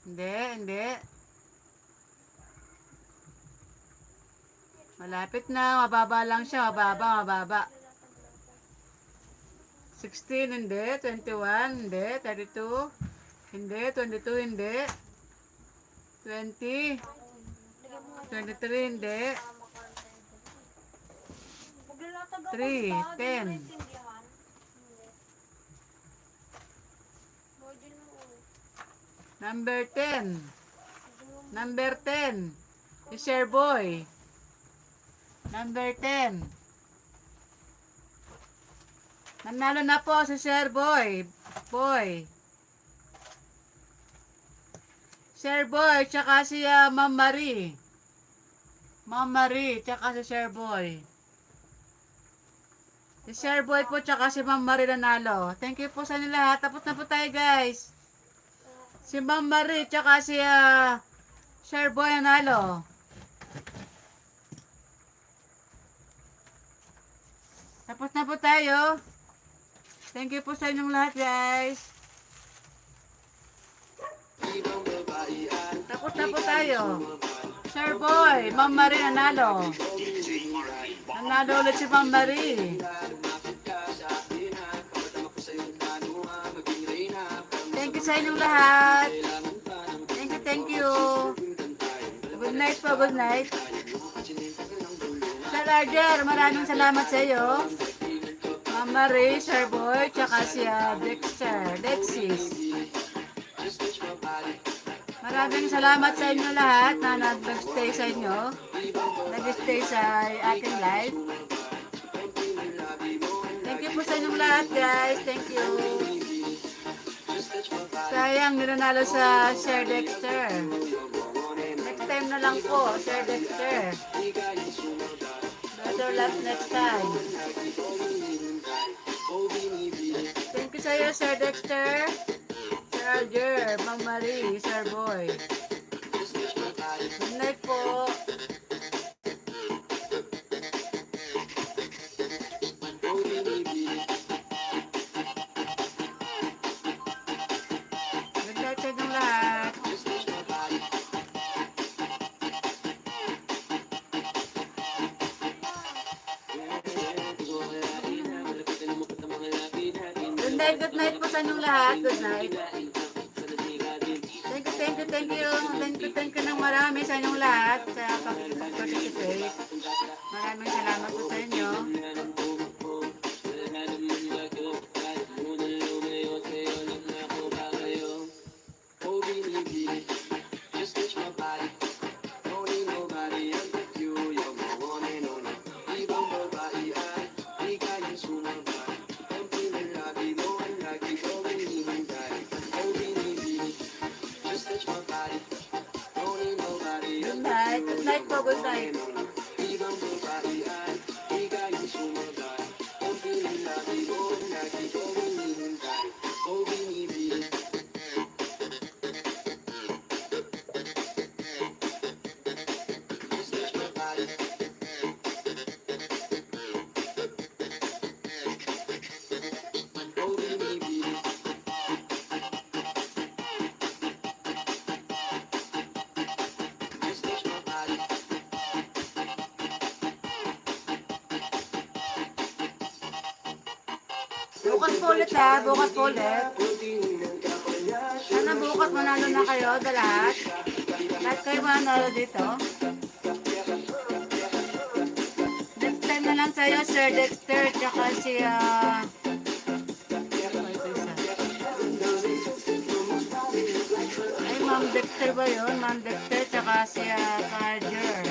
Hindi. Malapit na, mababa lang siya, mababa. 16, hindi. 21, hindi. 32, hindi. 22, hindi. 20, 23, hindi. Maglalatag ako 3, sa bag, 10. naiintindihan? Hindi. Body na ulit. Number 10. Number 10. Si Share Boy. Number 10. Nanalo na po si Share Boy. Share Boy, tsaka si Ma'am Marie. Tsaka si Share Boy. Si Share Boy po, tsaka si Ma'am Marie nanalo. Thank you po sa inyo lahat. Tapos na po tayo, guys. Si Ma'am Marie, tsaka si Share Boy nanalo. Tapos na po tayo. Thank you po sa inyong lahat, guys. Tapos na po tayo. Share Boy, Ma'am Marie nanalo. Nanalo ulit si Ma'am Marie. sa inyong lahat. Thank you, thank you. Good night po, good night. Sir Roger, maraming salamat sa iyo. Mama Ray, Sir Boy, tsaka si Dexter, Dexis. Maraming salamat sa inyo lahat na nag-stay sa inyo. Nag-stay sa aking live. Thank you po sa inyong lahat, guys. Thank you. Sayang, nilanalo sa Sir Dexter. Next time na lang po, Sir Dexter. Better luck next time. Thank you sa iyo, Sir Dexter. Sir Roger, Ma'am Marie, Sir Boy. Good night po. Good night sa inyong lahat. Good night po sa inyong lahat. Good night. Thank you ng marami sa inyong lahat sa pag-participate. Maraming salamat po sa inyo. Good night po, good night. Bukas po ulit ha, bukas po ulit. Sana bukas manalo na kayo, lahat. Lahat kayo manalo dito. Next time na lang sa'yo, Sir Dexter, tsaka si, ay, Ma'am Dexter ba yun? Ma'am Dexter, tsaka si, Carger.